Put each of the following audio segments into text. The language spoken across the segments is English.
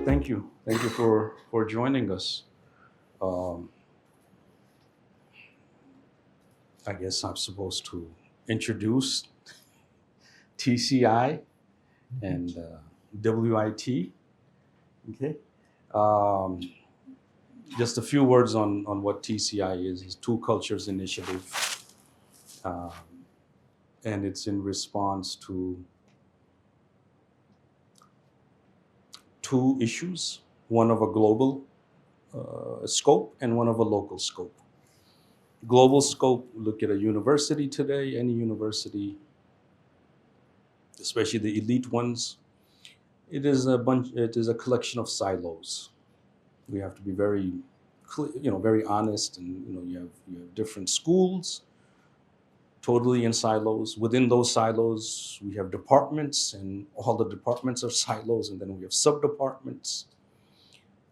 Thank you. Thank you for joining us. Um, I guess I'm supposed to introduce TCI and WIT. Okay. Um, just a few words on what TCI is. It's Two Cultures Initiative, um, and it's in response to two issues: one of a global scope and one of a local scope. Global scope, look at a university today, any university, especially the elite ones. It is a collection of silos. We have to be very very honest, and you have different schools totally in silos. Within those silos we have departments, and all the departments are silos, and then we have sub departments,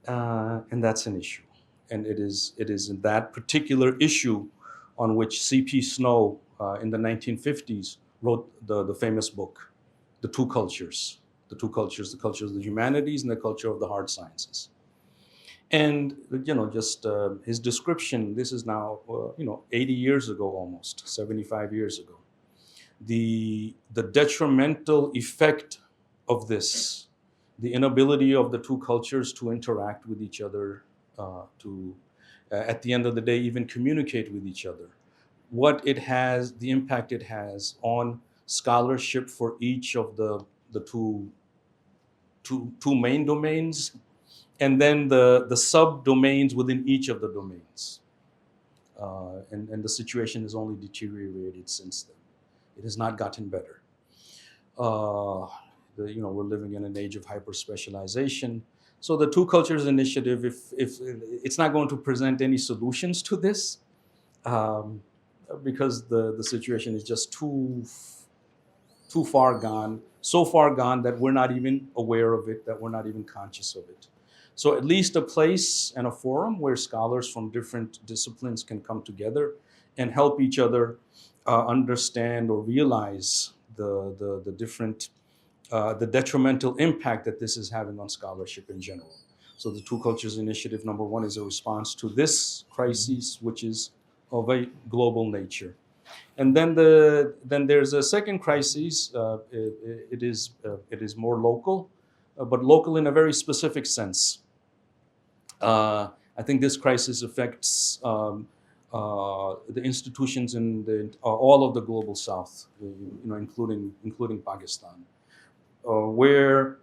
and that's an issue. And it is in that particular issue on which CP Snow in the 1950s wrote the famous book, The Two Cultures, the culture of the humanities and the culture of the hard sciences. And just his description, this is now 80 years ago, almost 75 years ago. The detrimental effect of this, the inability of the two cultures to interact with each other, to at the end of the day even communicate with each other, the impact it has on scholarship for each of the two main domains, and then the subdomains within each of the domains. And the situation has only deteriorated since then. It has not gotten better. We're living in an age of hyper specialization. So the Two Cultures Initiative, if it's not going to present any solutions to this, um, because the situation is just too far gone, so far gone that we're not even aware of it, that we're not even conscious of it. So at least a place and a forum where scholars from different disciplines can come together and help each other understand or realize the different the detrimental impact that this is having on scholarship in general. So the Two Cultures Initiative, number one, is a response to this crisis, which is of a global nature. And then there's a second crisis. It is more local, but local in a very specific sense. I think this crisis affects the institutions in all of the global South, including Pakistan, where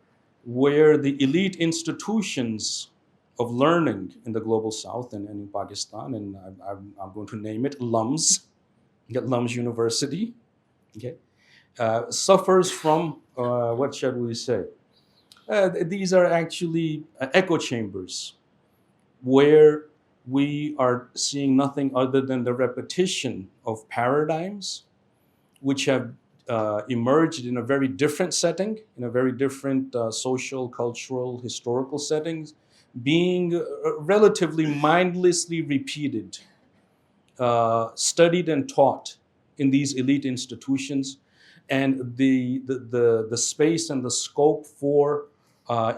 the elite institutions of learning in the global South and in Pakistan, and I'm going to name it LUMS, Lums University, okay, suffers from what shall we say? These are actually echo chambers where we are seeing nothing other than the repetition of paradigms which have emerged in a very different setting, in a very different social, cultural, historical settings, being relatively mindlessly repeated, studied and taught in these elite institutions, and the space and the scope for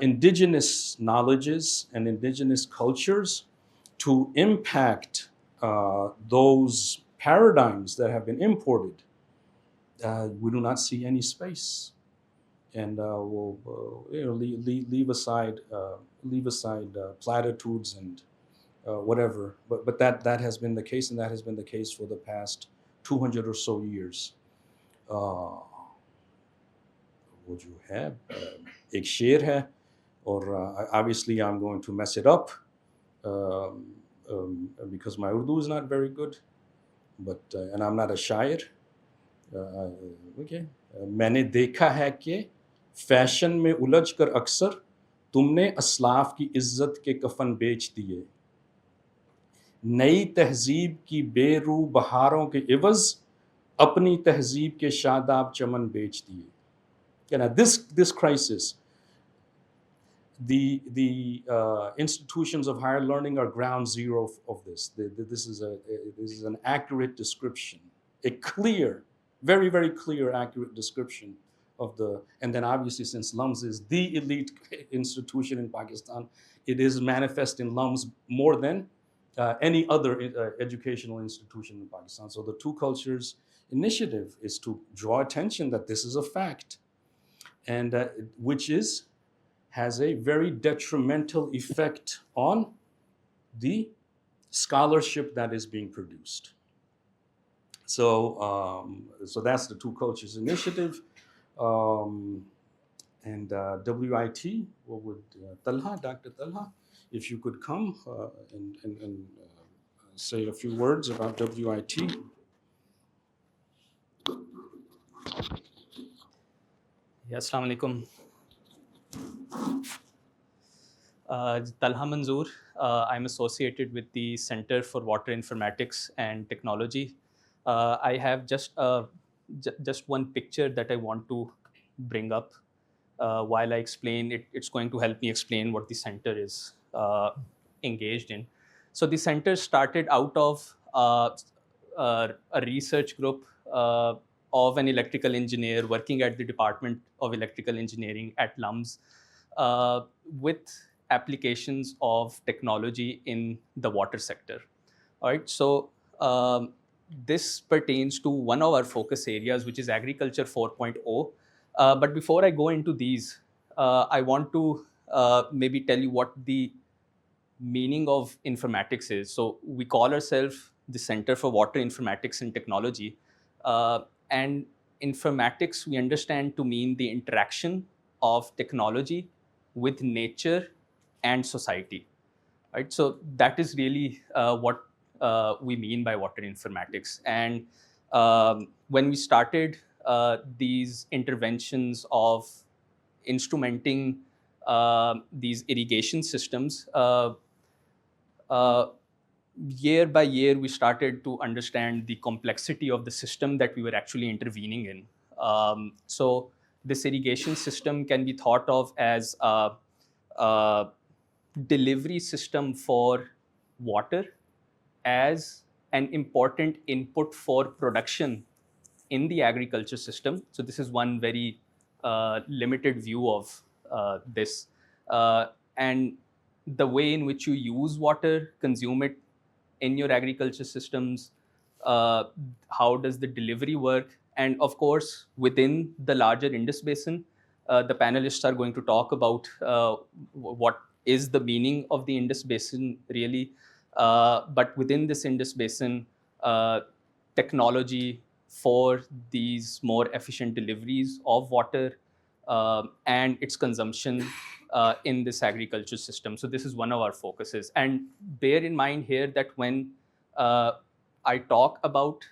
indigenous knowledges and indigenous cultures to impact those paradigms that have been imported. We do not see any space, and we'll leave aside platitudes and whatever. But that has been the case, and that has been the case for the past 200 or so years. वो जो है एक शेर है, और obviously I'm going to mess it up because my Urdu is not very good, but and I'm not a shair. Okay. मैंने देखा है कि फैशन में उलझ कर अक्सर तुमने अस्लाफ की इज्जत के कफन बेच दिए, नई तहजीब की बेरू बहारों के इवज अपनी तहजीब के शादाब चमन बेच दिए. Now this crisis, the institutions of higher learning are ground zero of this. This is an accurate description, a clear, very, very clear, accurate description of the, and then obviously since LUMS is the elite institution in Pakistan, it is manifest in LUMS more than any other educational institution in Pakistan. So the Two Cultures initiative is to draw attention that this is a fact, and which is has a very detrimental effect on the scholarship that is being produced. So that's the Two Cultures initiative. Um, and WIT, what would Talha, Dr. Talha, if you could come and say a few words about WIT. Yes, Assalamu alaikum. Talha Manzoor. I'm associated with the Center for Water Informatics and Technology. I have just one picture that I want to bring up while I explain it. It's going to help me explain what the center is engaged in. So the center started out of a research group of an electrical engineer working at the Department of Electrical Engineering at LUMS with applications of technology in the water sector. All right, so this pertains to one of our focus areas, which is Agriculture 4.0. But before I go into these, I want to maybe tell you what the meaning of informatics is. So we call ourselves the Center for Water Informatics and Technology. And informatics, we understand to mean the interaction of technology with nature and society. Right? So that is really what we mean by water informatics. And when we started these interventions of instrumenting these irrigation systems, year by year, we started to understand the complexity of the system that we were actually intervening in. So this irrigation system can be thought of as a delivery system for water as an important input for production in the agriculture system. So this is one very limited view of this. And the way in which you use water, consume it in your agriculture systems, uh, how does the delivery work? And of course, within the larger Indus Basin, the panelists are going to talk about what is the meaning of the Indus Basin really. But within this Indus Basin, technology for these more efficient deliveries of water and its consumption in this agriculture system. So this is one of our focuses. And bear in mind here that when I talk about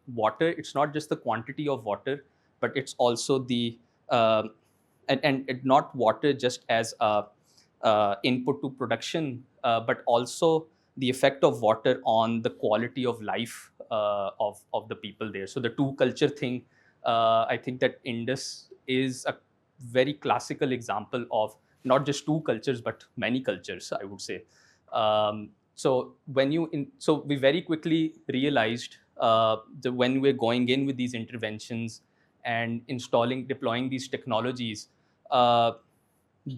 water, it's not just the quantity of water, but it's also the and not water just as a input to production, but also the effect of water on the quality of life of the people there. So the two culture thing, I think that Indus is a very classical example of not just two cultures but many cultures, I would say. So we very quickly realized that when we're going in with these interventions and deploying these technologies,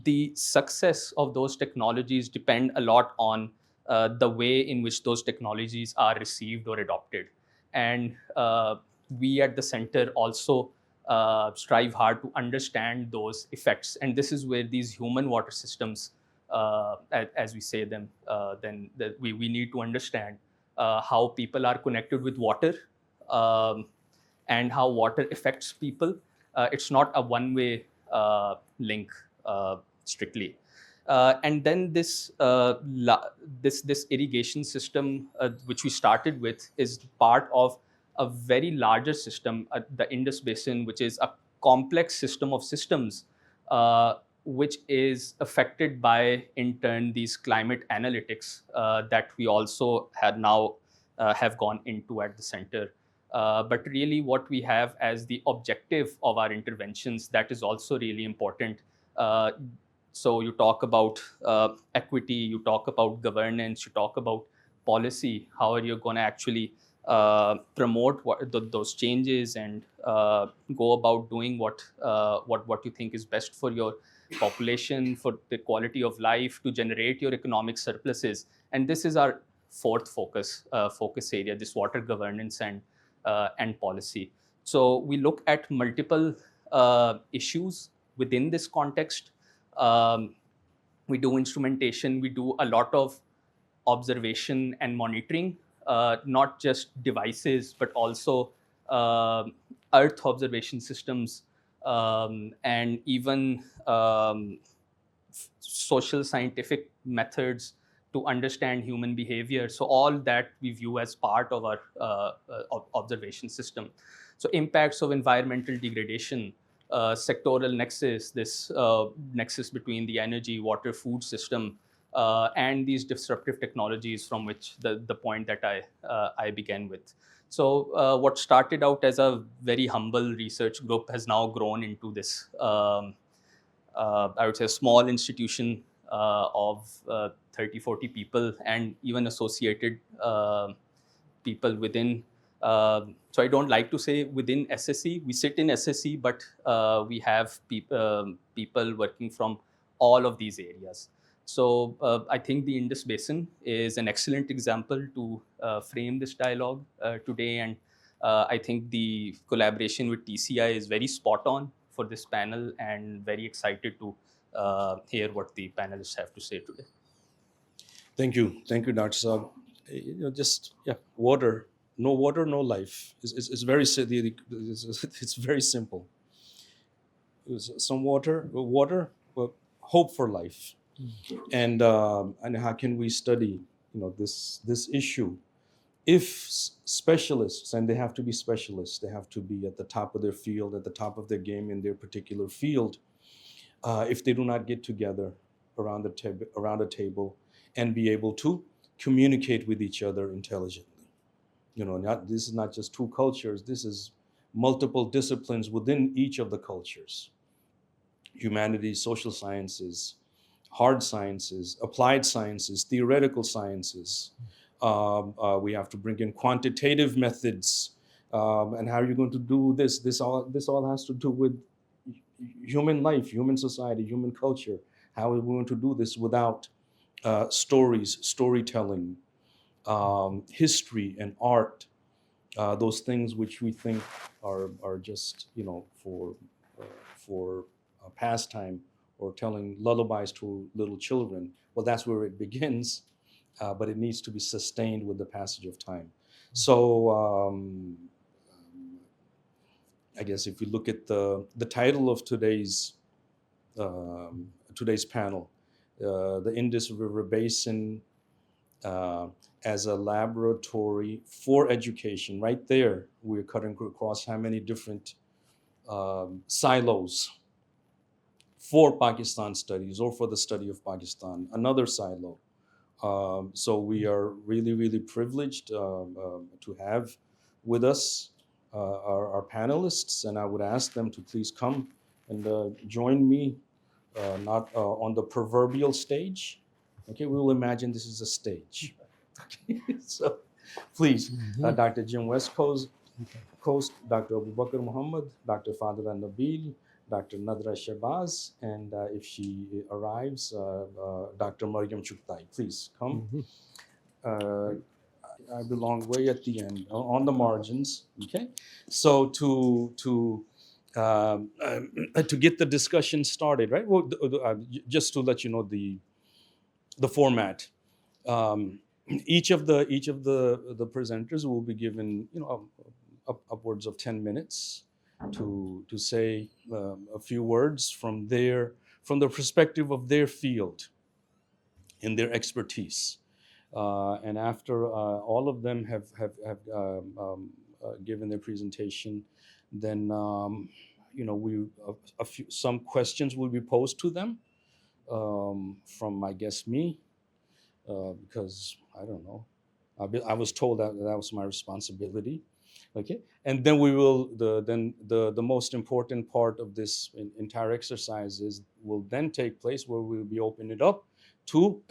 the success of those technologies depend a lot on the way in which those technologies are received or adopted. And we at the center also strive hard to understand those effects. And this is where these human water systems, as we say them, then we need to understand how people are connected with water, and how water affects people. It's not a one-way link strictly. And then this irrigation system, which we started with, is part of a very larger system, the Indus Basin, which is a complex system of systems, which is affected by, in turn, these climate analytics that we also have gone into at the center. But really, what we have as the objective of our interventions, that is also really important. Uh, so you talk about equity, you talk about governance, you talk about policy. How are you going to actually promote those changes and go about doing what you think is best for your population, for the quality of life, to generate your economic surpluses. And this is our fourth focus area: this water governance and policy. So we look at multiple issues within this context. Um, we do instrumentation, we do a lot of observation and monitoring, not just devices, but also uh, Earth observation systems, and even social scientific methods to understand human behavior. So all that we view as part of our observation system. So impacts of environmental degradation, sectoral nexus, this nexus between the energy, water, food system, and these disruptive technologies, from which the point that I began with. So what started out as a very humble research group has now grown into this, I would say, a small institution of 30, 40 people, and even associated people within. So I don't like to say within SSC. We sit in SSC, but we have people working from all of these areas. So I think the Indus Basin is an excellent example to frame this dialogue today. And I think the collaboration with TCI is very spot on for this panel, and very excited to hear what the panelists have to say today. Thank you, Dr. Saab. Just yeah, water. No water, no life. It's very it's very simple. Some water, but hope for life. And how can we study this issue? If specialists, and they have to be specialists, they have to be at the top of their field, at the top of their game in their particular field. If they do not get together around a table and be able to communicate with each other intelligently. This is not just two cultures, this is multiple disciplines within each of the cultures: humanities, social sciences, hard sciences, applied sciences, theoretical sciences. We have to bring in quantitative methods. And how are you going to do this? This all has to do with human life, human society, human culture. How are we going to do this without storytelling, history, and art? Those things which we think are just for pastime or telling lullabies to little children. Well, that's where it begins, but it needs to be sustained with the passage of time. So I guess if we look at the title of today's panel, the Indus River Basin as a laboratory for education. Right there, we're cutting across how many different silos for Pakistan studies or for the study of Pakistan, another silo. So we are really, really privileged to have with us our panelists, and I would ask them to please come and join me, not on the proverbial stage. Okay, we will imagine this is a stage. Okay, so please, Dr. Jim Wescoat, Dr. Abu Bakr Muhammad, Dr. Fadila Nabil, Dr. Nadra Shabazz, and if she arrives, Dr. Mariam Chuktai. Please come. I belong way at the end, on the margins. Okay, so to get the discussion started, right? Well, just to let you know the format. Each of the presenters will be given upwards of 10 minutes to say a few words from the perspective of their field and their expertise. And after all of them have given their presentation, then some questions will be posed to them from, I guess, me, because I don't know. I was told that was my responsibility. Okay, and then the most important part of this entire exercise will then take place, where we'll be opening it up to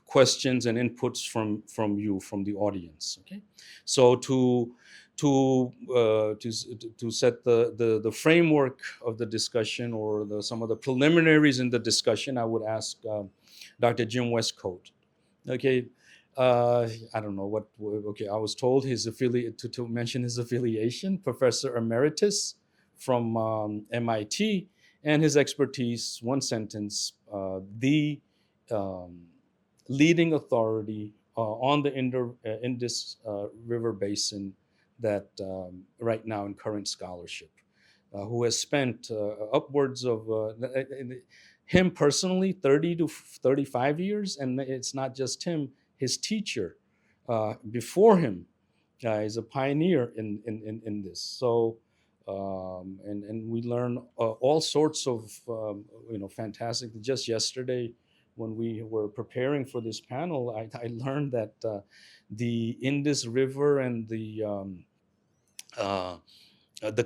questions and inputs from you, from the audience. Okay, so to set the framework of the discussion, or some of the preliminaries in the discussion, I would ask Dr. Jim Wescoat. Okay, I don't know what. Okay, I was told his affiliate to mention his affiliation, Professor Emeritus from MIT, and his expertise. One sentence: the um, leading authority on the Indus River Basin that right now in current scholarship, who has spent upwards of him personally 30 to 35 years, and it's not just him, his teacher before him is a pioneer in this. So and we learn all sorts of fantastic. Just yesterday, when we were preparing for this panel, I learned that the Indus River and the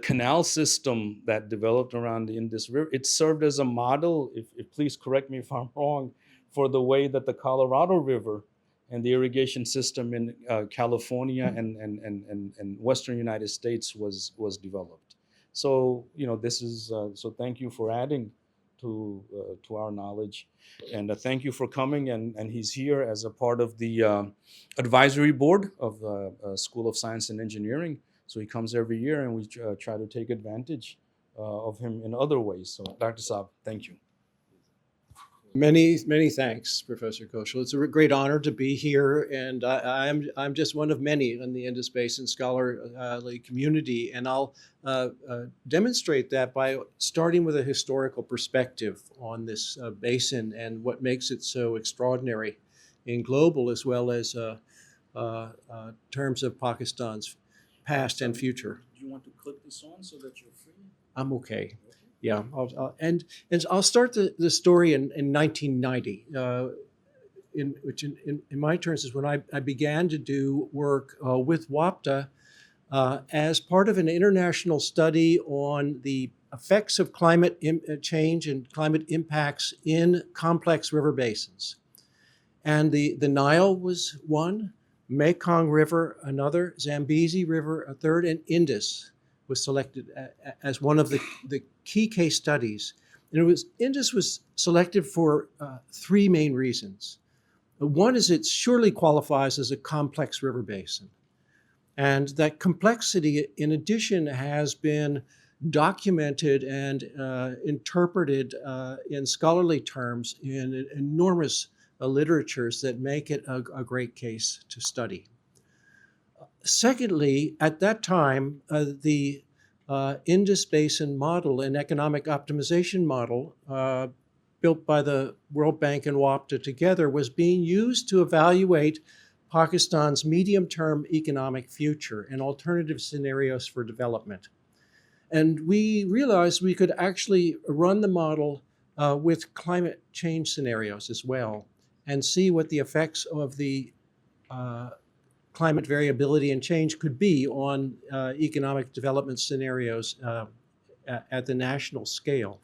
canal system that developed around the Indus River, it served as a model, if please correct me if I'm wrong, for the way that the Colorado River and the irrigation system in California and Western United States was developed. So this is so. Thank you for adding to our knowledge, and thank you for coming. And he's here as a part of the advisory board of the School of Science and Engineering. So he comes every year, and we try to take advantage of him in other ways. So Dr. Saab, thank you. Many thanks, Professor Koshal. It's a great honor to be here, and I'm just one of many in the Indus Basin scholarly community, and I'll demonstrate that by starting with a historical perspective on this basin and what makes it so extraordinary in global as well as terms of Pakistan's past and future. Do you want to click this on so that you're free? I'm okay. Yeah, and I'll start the story in 1990, which in my terms is when I began to do work with WAPTA as part of an international study on the effects of climate change and climate impacts in complex river basins. And the Nile was one, Mekong River another, Zambezi River a third, and Indus was selected as one of the key case studies. And Indus was selected for three main reasons. One is it surely qualifies as a complex river basin. And that complexity, in addition, has been documented and interpreted in scholarly terms in enormous literatures that make it a great case to study. Secondly, at that time, the Indus Basin model, an economic optimization model built by the World Bank and WAPTA together, was being used to evaluate Pakistan's medium-term economic future and alternative scenarios for development. And we realized we could actually run the model with climate change scenarios as well and see what the effects of the climate variability and change could be on economic development scenarios at the national scale.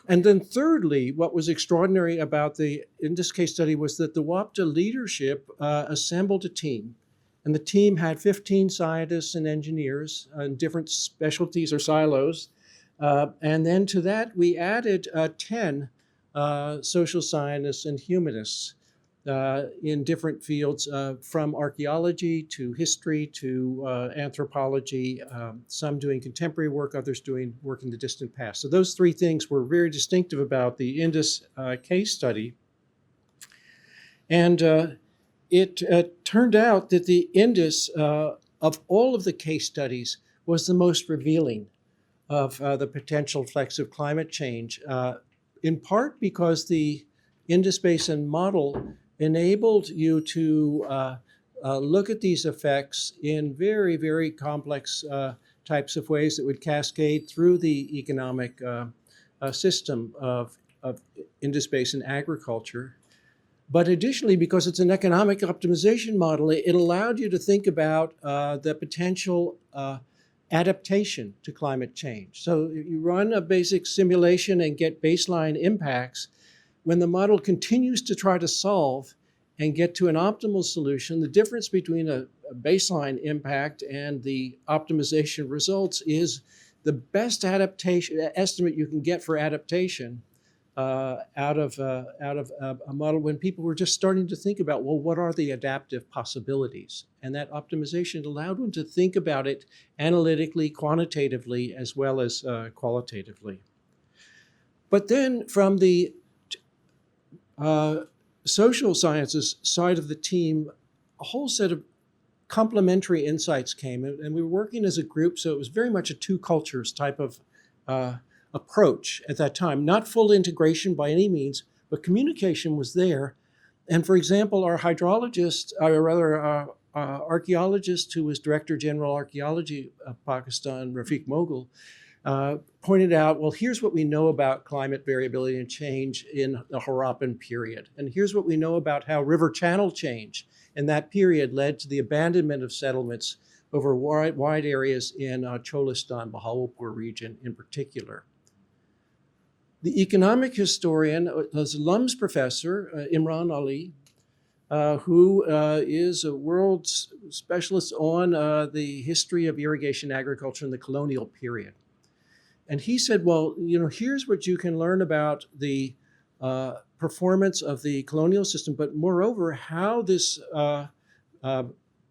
And then thirdly, what was extraordinary about in this case study was that the WAPTA leadership assembled a team. And the team had 15 scientists and engineers in different specialties or silos. And then to that, we added 10 social scientists and humanists in different fields, from archaeology to history to anthropology, some doing contemporary work, others doing work in the distant past. So those three things were very distinctive about the Indus case study. And it turned out that the Indus, of all of the case studies, was the most revealing of the potential effects of climate change, in part because the Indus Basin model enabled you to look at these effects in very, very complex types of ways that would cascade through the economic system of Indus Basin agriculture. But additionally, because it's an economic optimization model, it allowed you to think about the potential adaptation to climate change. So you run a basic simulation and get baseline impacts. When the model continues to try to solve, and get to an optimal solution. The difference between a baseline impact and the optimization results is the best adaptation estimate you can get for adaptation out of a model when people were just starting to think about, well, what are the adaptive possibilities? And that optimization allowed them to think about it analytically, quantitatively, as well as qualitatively. But then from the social sciences side of the team, a whole set of complementary insights came, and we were working as a group, so it was very much a two cultures type of approach at that time. Not full integration by any means, but communication was there. And for example, our hydrologist, or rather archaeologist who was Director General Archaeology of Pakistan, Rafiq Moghul, pointed out, well, here's what we know about climate variability and change in the Harappan period. And here's what we know about how river channel change in that period led to the abandonment of settlements over wide areas in Cholistan, Bahawalpur region in particular. The economic historian was a LUMS professor, Imran Ali, who is a world specialist on the history of irrigation agriculture in the colonial period. And he said, well, here's what you can learn about the performance of the colonial system, but moreover, how this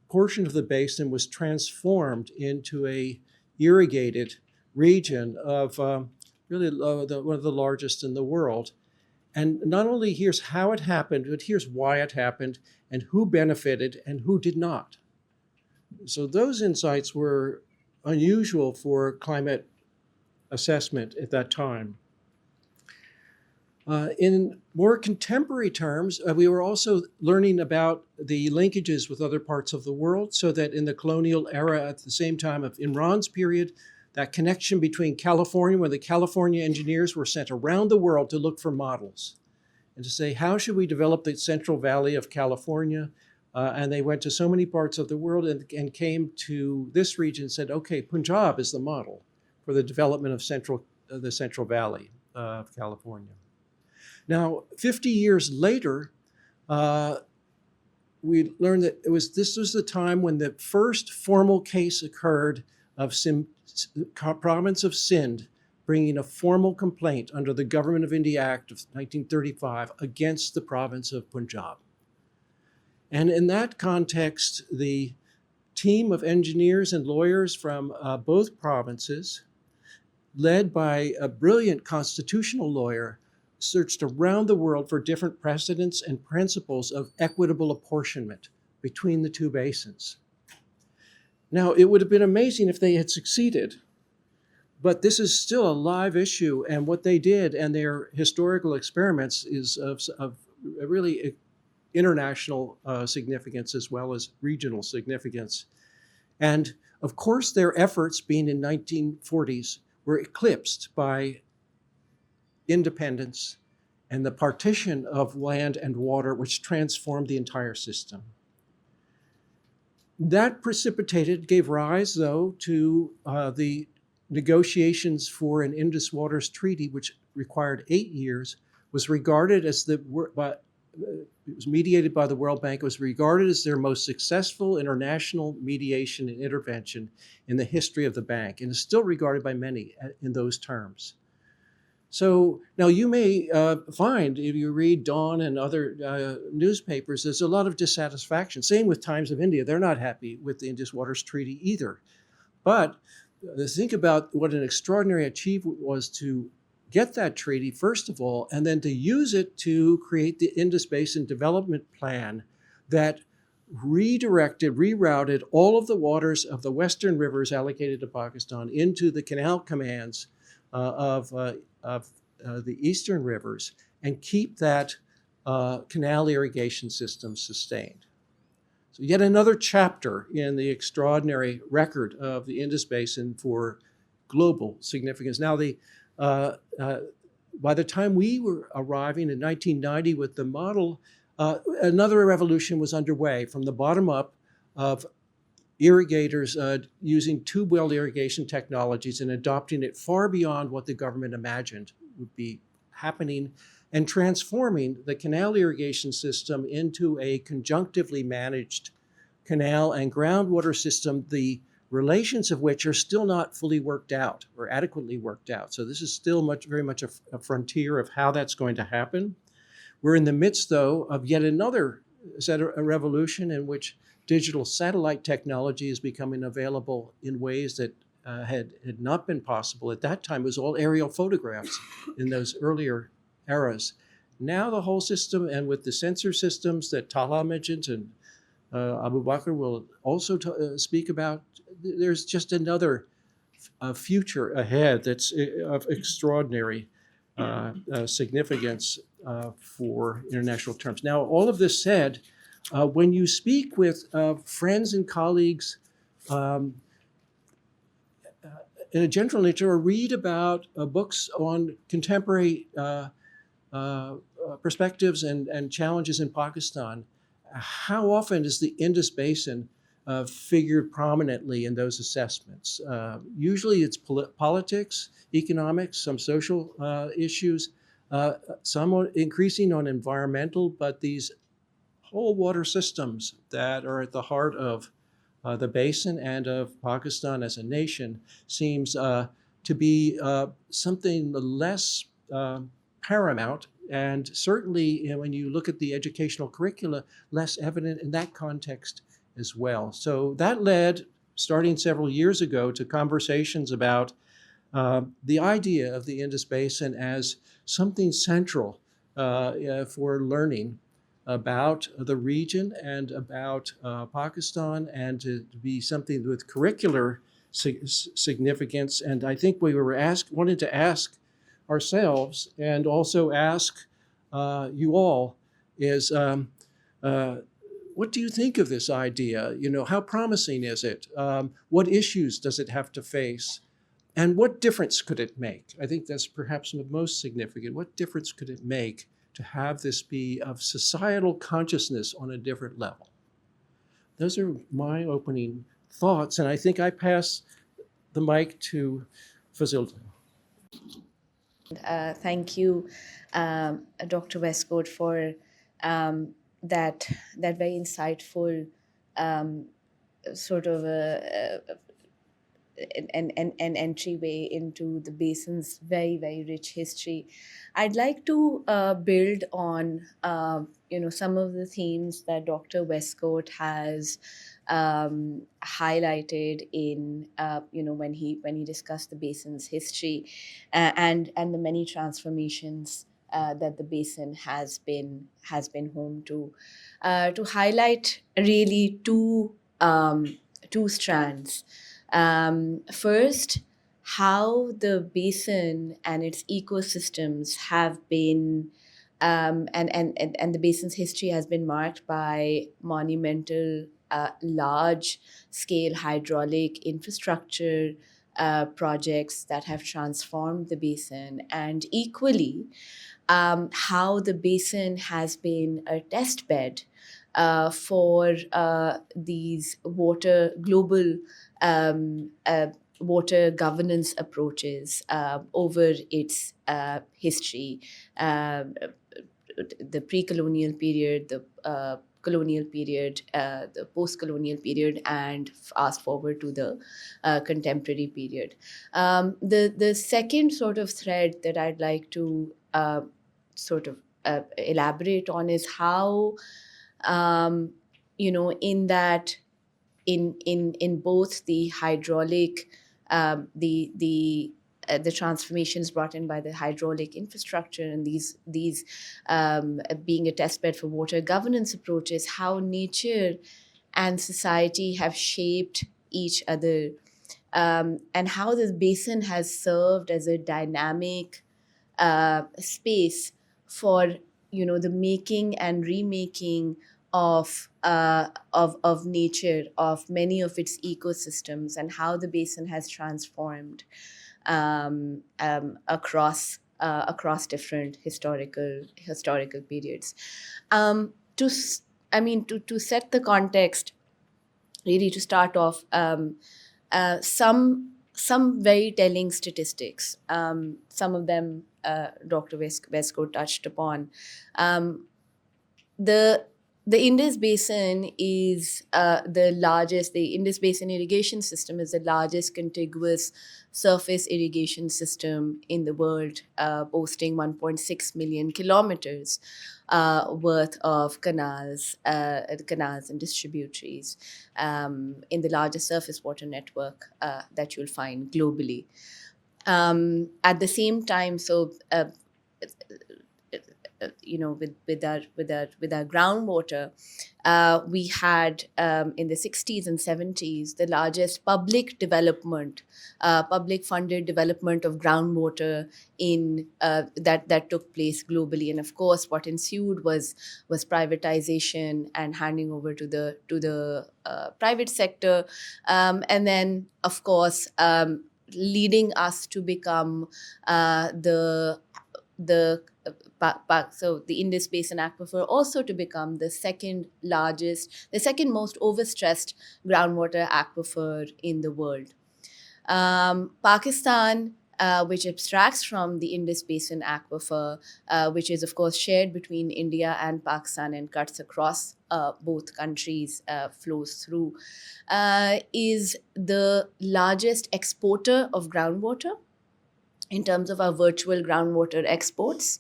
portion of the basin was transformed into a irrigated region of really one of the largest in the world. And not only here's how it happened, but here's why it happened and who benefited and who did not. So those insights were unusual for climate assessment at that time. In more contemporary terms, we were also learning about the linkages with other parts of the world, so that in the colonial era at the same time of Imran's period, that connection between California, where the California engineers were sent around the world to look for models and to say, how should we develop the Central Valley of California? And they went to so many parts of the world and came to this region and said, okay, Punjab is the model for the development of the Central Valley of California. Now, 50 years later, we learned that this was the time when the first formal case occurred of province of Sindh bringing a formal complaint under the Government of India Act of 1935 against the province of Punjab. And in that context, the team of engineers and lawyers from both provinces, led by a brilliant constitutional lawyer, searched around the world for different precedents and principles of equitable apportionment between the two basins. Now, it would have been amazing if they had succeeded, but this is still a live issue, and what they did and their historical experiments is of really international significance as well as regional significance. And of course, their efforts, being in 1940s, were eclipsed by independence and the partition of land and water, which transformed the entire system. That gave rise, though, to the negotiations for an Indus Waters Treaty, which required 8 years, was regarded as it was mediated by the World Bank. It was regarded as their most successful international mediation and intervention in the history of the bank, and is still regarded by many in those terms. So now you may find, if you read Dawn and other newspapers, there's a lot of dissatisfaction. Same with Times of India. They're not happy with the Indus Waters Treaty either. But think about what an extraordinary achievement was to get that treaty, first of all, and then to use it to create the Indus Basin Development Plan that rerouted all of the waters of the western rivers allocated to Pakistan into the canal commands of the eastern rivers and keep that canal irrigation system sustained. So yet another chapter in the extraordinary record of the Indus Basin for global significance. Now, by the time we were arriving in 1990 with the model, another revolution was underway from the bottom up of irrigators using tube well irrigation technologies and adopting it far beyond what the government imagined would be happening and transforming the canal irrigation system into a conjunctively managed canal and groundwater system, the relations of which are still not fully worked out or adequately worked out. So this is still very much a frontier of how that's going to happen. We're in the midst, though, of yet another a revolution in which digital satellite technology is becoming available in ways that had not been possible. At that time, it was all aerial photographs in those earlier eras. Now the whole system, and with the sensor systems that Talha mentioned and Abu Bakr will also speak about, there's just another future ahead that's of extraordinary significance for international terms. Now, all of this said, when you speak with friends and colleagues in a general nature, or read about books on contemporary perspectives and challenges in Pakistan, how often is the Indus Basin figured prominently in those assessments? Usually it's politics, economics, some social issues, some increasing on environmental, but these whole water systems that are at the heart of the basin and of Pakistan as a nation seems to be something less paramount, and certainly when you look at the educational curricula, less evident in that context as well. So that led, starting several years ago, to conversations about the idea of the Indus Basin as something central for learning about the region and about Pakistan, and to be something with curricular significance. And I think we were wanted to ask ourselves and also ask you all is, what do you think of this idea? You know, how promising is it? What issues does it have to face? And what difference could it make? I think that's perhaps the most significant. What difference could it make to have this be of societal consciousness on a different level? Those are my opening thoughts, and I think I pass the mic to Fazil. Thank you, Dr. Wescoat, for that very insightful sort of an entryway into the basin's very, very rich history. I'd like to build on some of the themes that Dr. Wescoat has highlighted in when he discussed the basin's history and the many transformations that the basin has been home to highlight really two strands. First, how the basin and its ecosystems have been, and the basin's history has been marked by monumental, large-scale hydraulic infrastructure projects that have transformed the basin, and equally, how the basin has been a test bed for these global water governance approaches over its history, the pre-colonial period, the colonial period, the post-colonial period, and fast forward to the contemporary period. The second sort of thread that I'd like to sort of elaborate on is how in that in both the hydraulic the transformations brought in by the hydraulic infrastructure and these being a testbed for water governance approaches, how nature and society have shaped each other, and how this basin has served as a dynamic space for the making and remaking of nature, of many of its ecosystems, and how the basin has transformed across different historical periods. To set the context, really to start off, some very telling statistics. Some of them Dr. Wescoat touched upon. Um, the the Indus Basin is the largest. The Indus Basin irrigation system is the largest contiguous surface irrigation system in the world, boasting 1.6 million kilometers worth of canals and distributaries, in the largest surface water network that you'll find globally. At the same time, with our groundwater, we had in the 60s and 70s the largest public funded development of groundwater in that took place globally. And of course, what ensued was privatization and handing over to the private sector, and then of course leading us to become the so the Indus Basin aquifer also to become the second most overstressed groundwater aquifer in the world. Pakistan, which abstracts from the Indus Basin aquifer, which is of course shared between India and Pakistan and cuts across both countries, flows through, is the largest exporter of groundwater in terms of our virtual groundwater exports.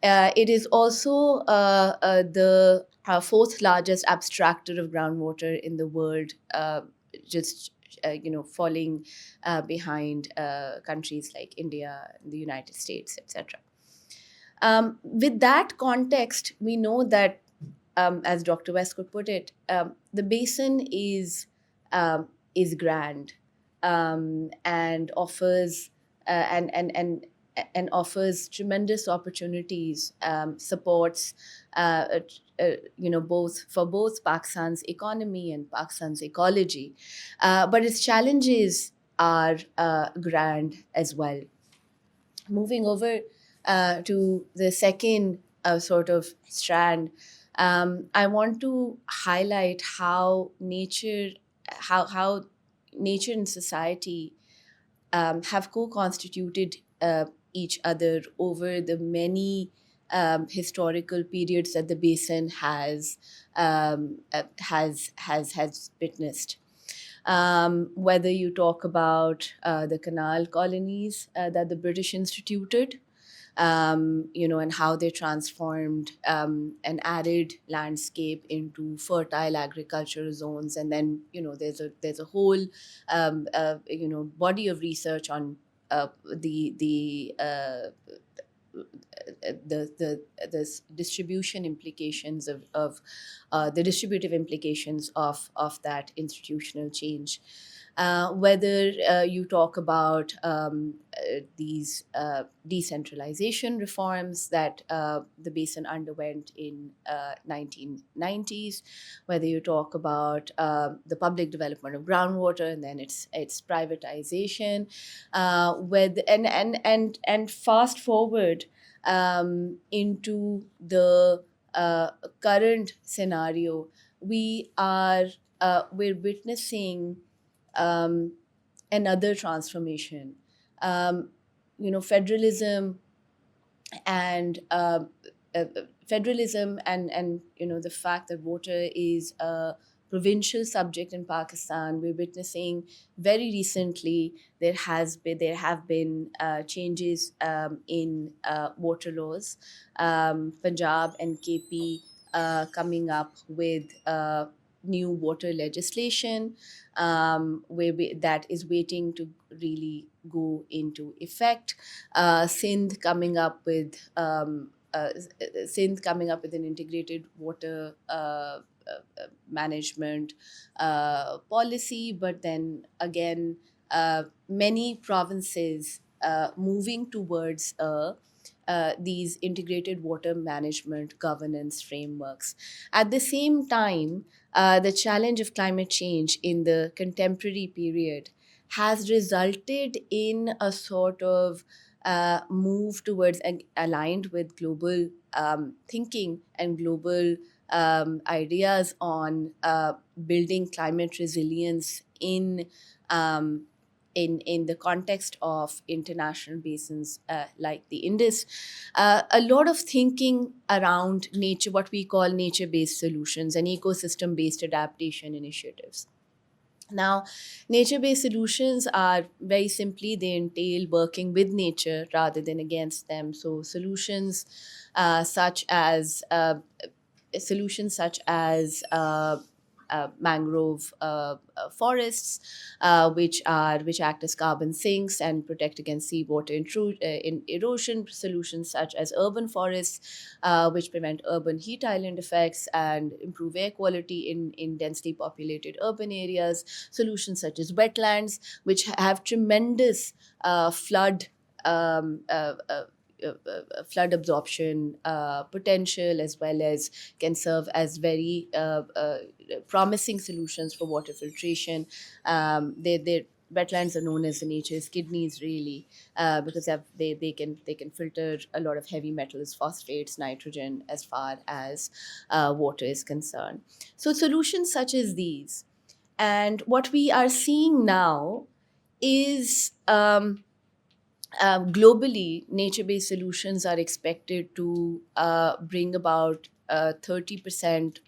It is also the fourth largest abstractor of groundwater in the world, just falling behind countries like India, the United States, etc. With that context, we know that, as Dr. Westcott put it, the basin is grand, and offers and offers tremendous opportunities, supports both Pakistan's economy and Pakistan's ecology, but its challenges are grand as well. Moving over to the second sort of strand, I want to highlight how nature and society have co-constituted each other over the many historical periods that the basin has witnessed. Whether you talk about the canal colonies that the British instituted, and how they transformed an arid landscape into fertile agricultural zones, and then there's a whole body of research on the distribution implications of the distributive implications of that institutional change. Whether you talk about these decentralization reforms that the basin underwent in 1990s, whether you talk about the public development of groundwater and then its privatization, and fast forward into the current scenario, we're witnessing another transformation. Federalism and the fact that water is a provincial subject in Pakistan. We're witnessing very recently there have been changes in water laws. Punjab and KP coming up with new water legislation that is waiting to really go into effect. Sindh coming up with an integrated water management policy, but then again, many provinces moving towards these integrated water management governance frameworks. At the same time, the challenge of climate change in the contemporary period has resulted in a sort of move towards aligned with global thinking and global ideas on building climate resilience in in the context of international basins like the Indus, a lot of thinking around nature, what we call nature-based solutions and ecosystem-based adaptation initiatives. Now, nature-based solutions are very simply, they entail working with nature rather than against them. So such as solutions such as mangrove forests, which act as carbon sinks and protect against seawater erosion. Solutions such as urban forests, which prevent urban heat island effects and improve air quality in densely populated urban areas. Solutions such as wetlands, which have tremendous flood. Um, uh, uh, Flood absorption potential, as well as can serve as very promising solutions for water filtration. They Wetlands are known as the nature's kidneys, really, because they can filter a lot of heavy metals, phosphates, nitrogen, as far as water is concerned. So solutions such as these, and what we are seeing now is. Globally, nature based solutions are expected to bring about 30%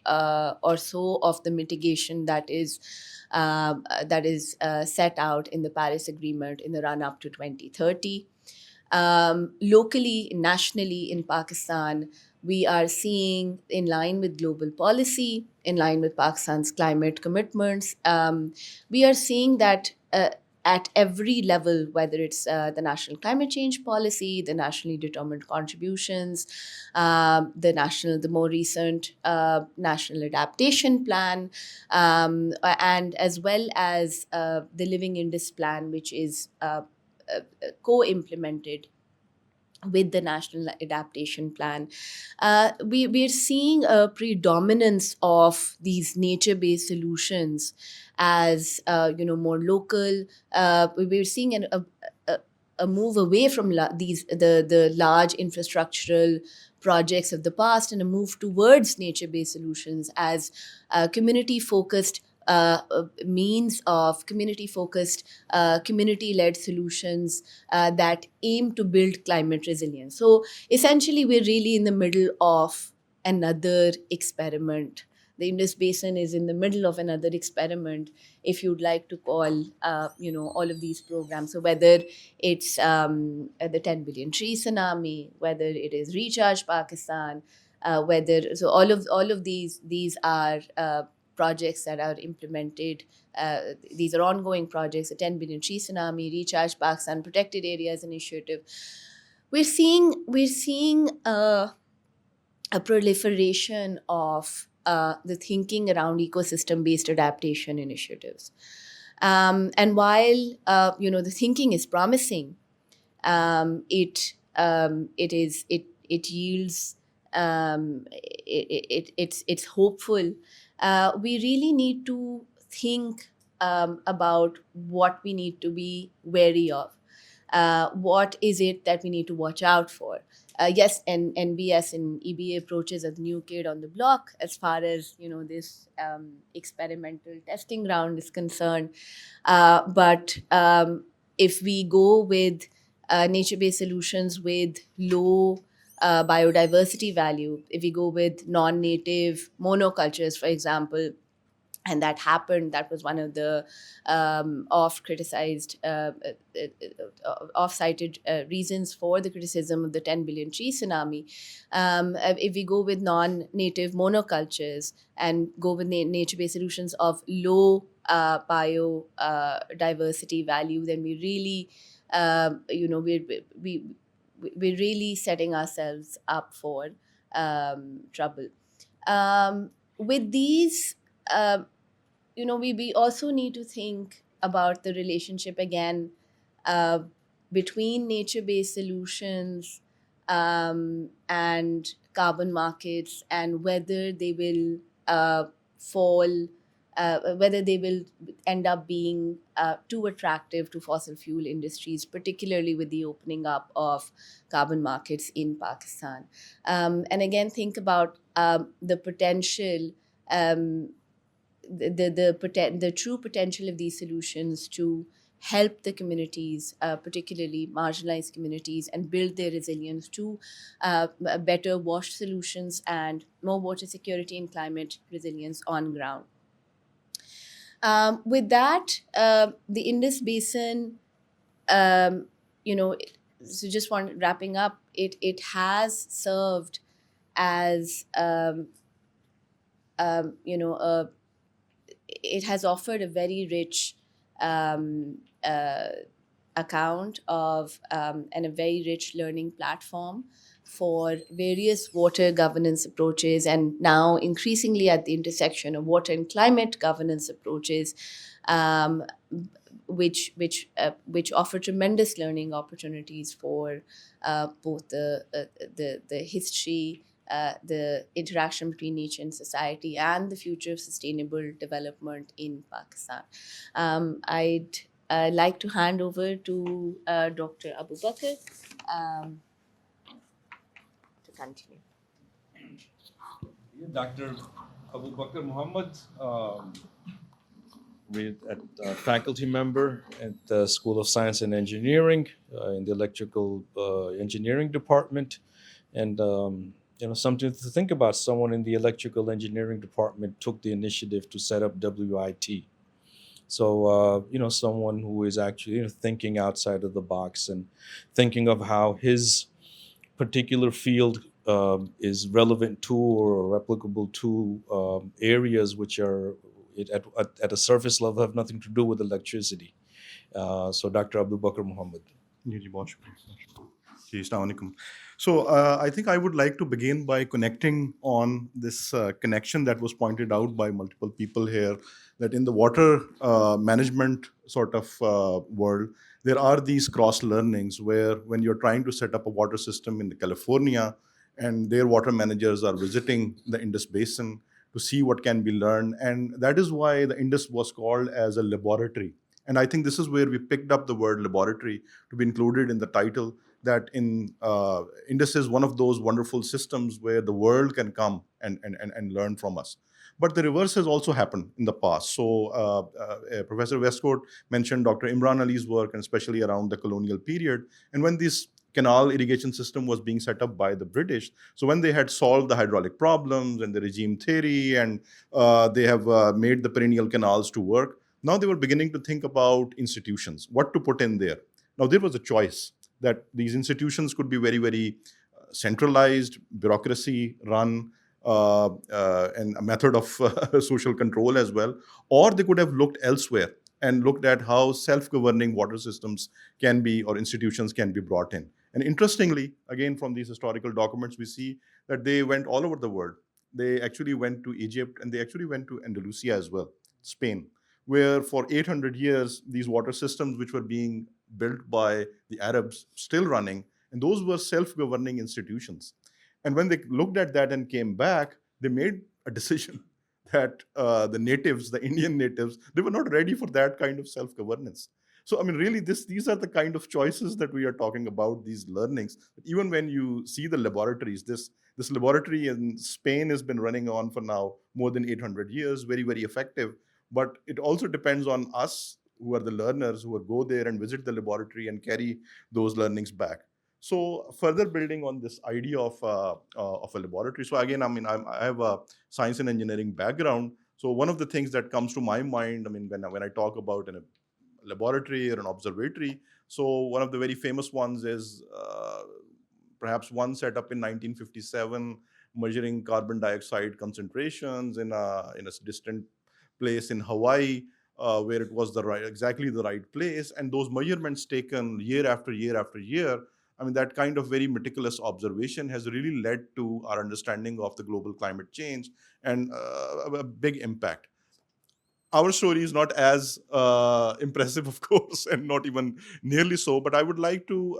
or so of the mitigation that is set out in the Paris Agreement in the run up to 2030. Locally, nationally in Pakistan, we are seeing, in line with global policy, in line with Pakistan's climate commitments, we are seeing that at every level, whether it's the national climate change policy, the nationally determined contributions, the more recent national adaptation plan, and as well as the Living Indus plan, which is co-implemented with the national adaptation plan. We're seeing a predominance of these nature-based solutions as more local. We're seeing a move away from the large infrastructural projects of the past, and a move towards nature-based solutions as community focused means of community focused, community led solutions that aim to build climate resilience. So essentially, we're really in the middle of another experiment. The Indus Basin is in the middle of another experiment, if you'd like to call, all of these programs. So whether it's the 10 billion tree tsunami, whether it is Recharge Pakistan, all of these are projects that are implemented. These are ongoing projects: the 10 billion tree tsunami, Recharge Pakistan, Protected Areas Initiative. We're seeing a proliferation of the thinking around ecosystem-based adaptation initiatives. And while the thinking is promising, it yields it's hopeful. We really need to think about what we need to be wary of. What is it that we need to watch out for? Yes, and NBS and EBA approaches are the new kid on the block as far as this experimental testing ground is concerned. But if we go with nature-based solutions with low biodiversity value, if we go with non-native monocultures, for example, and that happened. That was one of the off-cited reasons for the criticism of the 10 billion tree tsunami. If we go with non-native monocultures and go with nature-based solutions of low biodiversity value, then we really, we're really setting ourselves up for trouble. With these, we also need to think about the relationship again between nature-based solutions and carbon markets, and whether they will whether they will end up being too attractive to fossil fuel industries, particularly with the opening up of carbon markets in Pakistan. And again, think about the potential, the true potential of these solutions to help the communities, particularly marginalized communities, and build their resilience to better wash solutions and more water security and climate resilience on ground. With that, the Indus Basin, um, you know, so just wrapping up, it has served as you know, it has offered a very rich um, uh, account of and a very rich learning platform for various water governance approaches, and now increasingly at the intersection of water and climate governance approaches, um, which offer tremendous learning opportunities for both the history, the interaction between nature and society, and the future of sustainable development in Pakistan. I'd like to hand over to Dr. Abu Bakr um, to continue. Dr. Abu Bakr Muhammad, faculty member at the School of Science and Engineering in the Electrical Engineering Department. And something to think about. Someone in the Electrical Engineering Department took the initiative to set up WIT. So, someone who is actually thinking outside of the box and thinking of how his particular field is relevant to or replicable to areas which are at a surface level have nothing to do with electricity. So Dr. Abdul Bakr Muhammad. So I think I would like to begin by connecting on this connection that was pointed out by multiple people here, that in the water management sort of world, there are these cross learnings where when you're trying to set up a water system in California and their water managers are visiting the Indus Basin to see what can be learned. And that is why the Indus was called as a laboratory. And I think this is where we picked up the word laboratory to be included in the title, that in Indus is one of those wonderful systems where the world can come and learn from us. But the reverse has also happened in the past. So Professor Wescoat mentioned Dr. Imran Ali's work, and especially around the colonial period. And when this canal irrigation system was being set up by the British, so when they had solved the hydraulic problems and the regime theory, and they have made the perennial canals to work, now they were beginning to think about institutions, what to put in there. Now there was a choice that these institutions could be very, very centralized, bureaucracy run, and a method of social control as well, or they could have looked elsewhere and looked at how self-governing water systems can be, or institutions can be brought in. And interestingly, again, from these historical documents, we see that they went all over the world. They actually went to Egypt, and they actually went to Andalusia as well, Spain, where for 800 years, these water systems which were being built by the Arabs still running, and those were self-governing institutions. And when they looked at that and came back, they made a decision that the natives, the Indian natives, they were not ready for that kind of self-governance. So, I mean, really, these are the kind of choices that we are talking about, these learnings. Even when you see the laboratories, this laboratory in Spain has been running on for now more than 800 years, very, very effective. But it also depends on us, who are the learners, who will go there and visit the laboratory and carry those learnings back. So further building on this idea of a laboratory. So again, I mean, I have a science and engineering background. So one of the things that comes to my mind, I mean, when I talk about a laboratory or an observatory, so one of the very famous ones is perhaps one set up in 1957, measuring carbon dioxide concentrations in a distant place in Hawaii, where it was exactly the right place, and those measurements taken year after year after year. I mean, that kind of very meticulous observation has really led to our understanding of the global climate change and a big impact. Our story is not as impressive, of course, and not even nearly so, but I would like to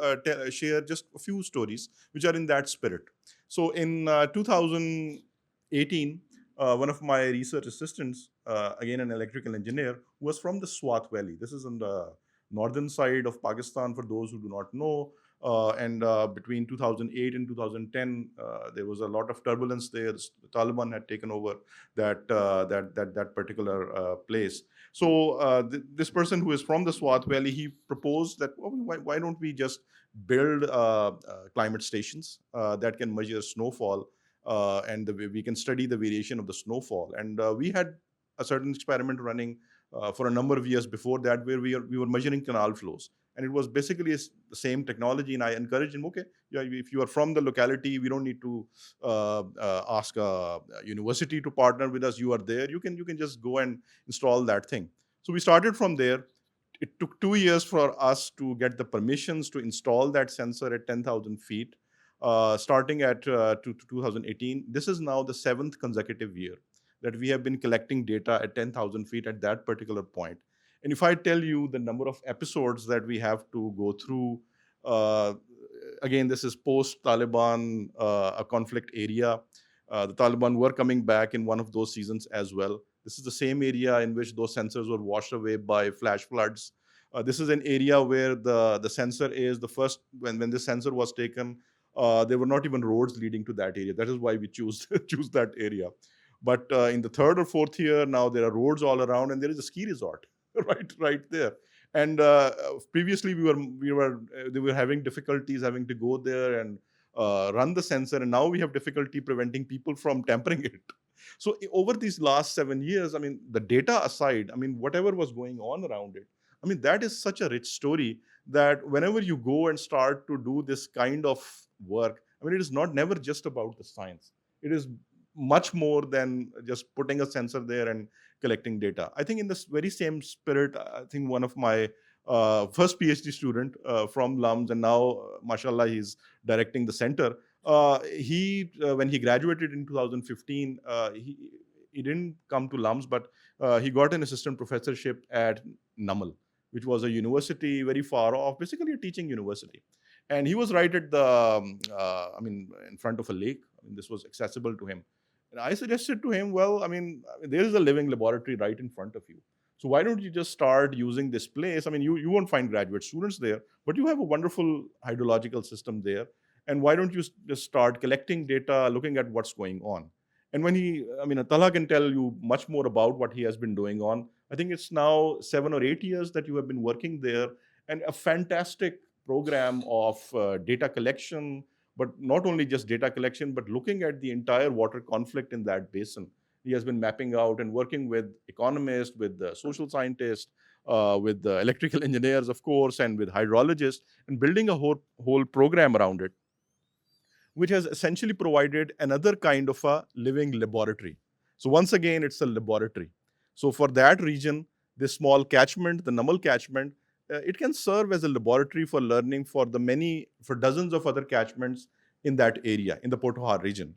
share just a few stories which are in that spirit. So in 2018, one of my research assistants, again an electrical engineer, who was from the Swat Valley. This is on the northern side of Pakistan, for those who do not know. And between 2008 and 2010, there was a lot of turbulence there. The Taliban had taken over that particular place. So this person who is from the Swat Valley, he proposed that, well, why don't we just build climate stations that can measure snowfall, and we can study the variation of the snowfall. And we had a certain experiment running for a number of years before that, where we were measuring canal flows. And it was basically the same technology. And I encouraged him, okay, yeah, if you are from the locality, we don't need to ask a university to partner with us. You are there, you can just go and install that thing. So we started from there. It took 2 years for us to get the permissions to install that sensor at 10,000 feet, starting at 2018. This is now the seventh consecutive year that we have been collecting data at 10,000 feet at that particular point. And if I tell you the number of episodes that we have to go through, uh, again, this is post-Taliban, a conflict area. The Taliban were coming back in one of those seasons as well. This is the same area in which those sensors were washed away by flash floods. This is an area where the sensor is the first, when this sensor was taken, there were not even roads leading to that area. That is why we choose that area. But in the third or fourth year, now there are roads all around, and there is a ski resort right there. And previously they were having difficulties having to go there and run the sensor, and now we have difficulty preventing people from tampering it. So over these last 7 years, I mean, the data aside, I mean, whatever was going on around it, I mean, that is such a rich story that whenever you go and start to do this kind of work, I mean, it is never just about the science. It is much more than just putting a sensor there and collecting data. I think in this very same spirit, I think one of my first PhD student from LUMS, and now, mashallah, he's directing the center. When he graduated in 2015, he didn't come to LUMS, but he got an assistant professorship at Namal, which was a university very far off, basically a teaching university. And he was right at in front of a lake. I mean, this was accessible to him. And I suggested to him, well, I mean, there is a living laboratory right in front of you. So why don't you just start using this place? I mean, you won't find graduate students there, but you have a wonderful hydrological system there. And why don't you just start collecting data, looking at what's going on? And Talha can tell you much more about what he has been doing on. I think it's now 7 or 8 years that you have been working there, and a fantastic program of data collection, but not only just data collection, but looking at the entire water conflict in that basin. He has been mapping out and working with economists, with the social scientists, with the electrical engineers, of course, and with hydrologists, and building a whole program around it, which has essentially provided another kind of a living laboratory. So once again, it's a laboratory. So for that region, this small catchment, the Namal catchment, it can serve as a laboratory for learning for dozens of other catchments in that area, in the Potohar region.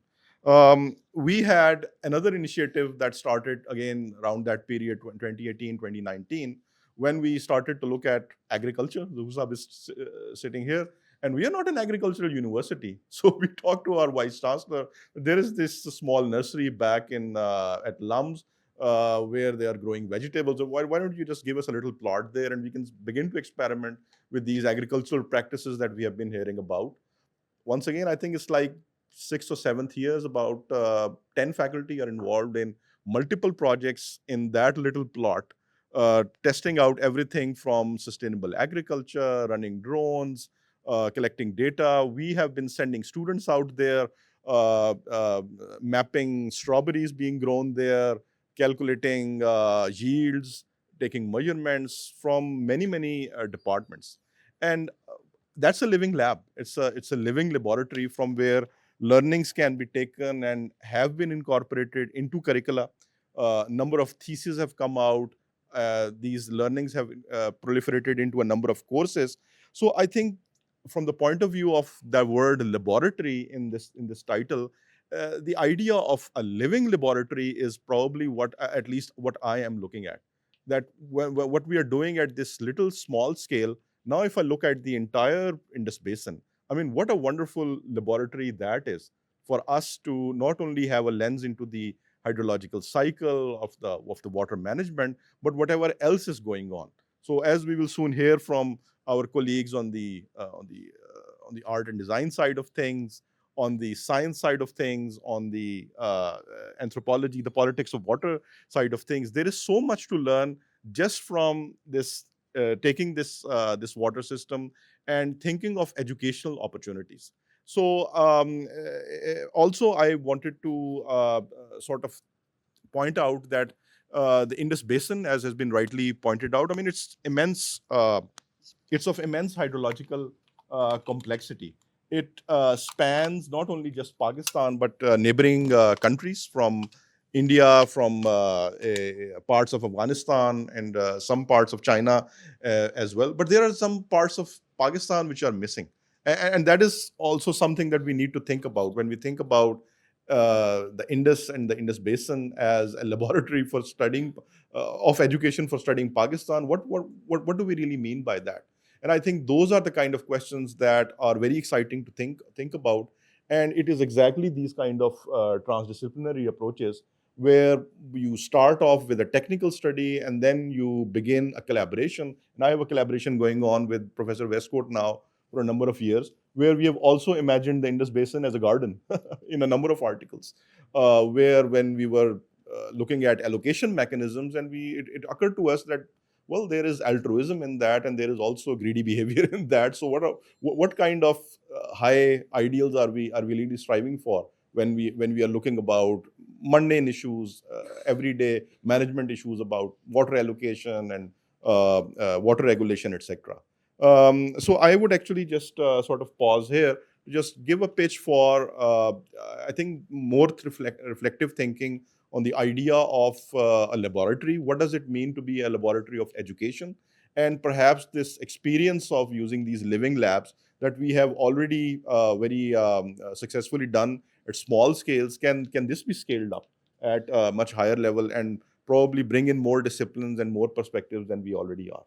We had another initiative that started again around that period, 2018, 2019, when we started to look at agriculture. Zusab is sitting here, and we are not an agricultural university. So we talked to our vice chancellor. There is this small nursery back at LUMS, where they are growing vegetables. So why don't you just give us a little plot there, and we can begin to experiment with these agricultural practices that we have been hearing about. Once again, I think it's like 6th or 7th years, about 10 faculty are involved in multiple projects in that little plot, testing out everything from sustainable agriculture, running drones, collecting data. We have been sending students out there, mapping strawberries being grown there, calculating yields, taking measurements from many departments. And that's a living lab. It's a living laboratory from where learnings can be taken and have been incorporated into curricula. Number of theses have come out. These learnings have proliferated into a number of courses. So I think from the point of view of the word laboratory in this title, the idea of a living laboratory is probably at least what I am looking at. That what we are doing at this little small scale. Now, if I look at the entire Indus Basin, I mean, what a wonderful laboratory that is for us to not only have a lens into the hydrological cycle of the water management, but whatever else is going on. So, as we will soon hear from our colleagues on the the art and design side of things, on the science side of things, on the anthropology, the politics of water side of things. There is so much to learn just from this taking this water system and thinking of educational opportunities. So also I wanted to sort of point out that the Indus Basin, as has been rightly pointed out, I mean, it's immense. It's of immense hydrological complexity. It spans not only just Pakistan but neighboring countries from India, from parts of Afghanistan, and some parts of China as well. But there are some parts of Pakistan which are missing, and that is also something that we need to think about when we think about the Indus and the Indus Basin as a laboratory for studying of education for studying Pakistan. What do we really mean by that? And I think those are the kind of questions that are very exciting to think about. And it is exactly these kind of transdisciplinary approaches where you start off with a technical study and then you begin a collaboration. And I have a collaboration going on with Professor Wescoat now for a number of years, where we have also imagined the Indus Basin as a garden in a number of articles, where when we were looking at allocation mechanisms, and it occurred to us that, well, there is altruism in that, and there is also greedy behavior in that. So what kind of high ideals are we really striving for when we are looking about mundane issues, everyday management issues about water allocation and water regulation, etc. So I would actually just sort of pause here to just give a pitch for, I think, more reflective thinking on the idea of a laboratory. What does it mean to be a laboratory of education? And perhaps this experience of using these living labs that we have already very successfully done at small scales, can this be scaled up at a much higher level and probably bring in more disciplines and more perspectives than we already are?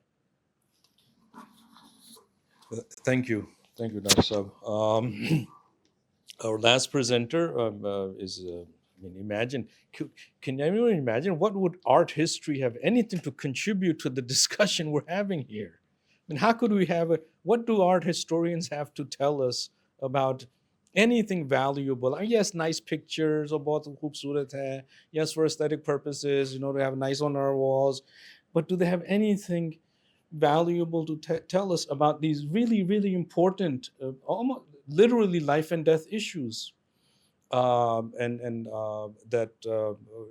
Thank you. Thank you, Dr. Saab. Our last presenter is, I mean, imagine, can anyone imagine what would art history have anything to contribute to the discussion we're having here? I mean, how could we have what do art historians have to tell us about anything valuable? Yes, nice pictures, or bahut khoobsurat hai. Yes, for aesthetic purposes, to have nice on our walls. But do they have anything valuable to tell us about these really, really important, almost literally life and death issues, and that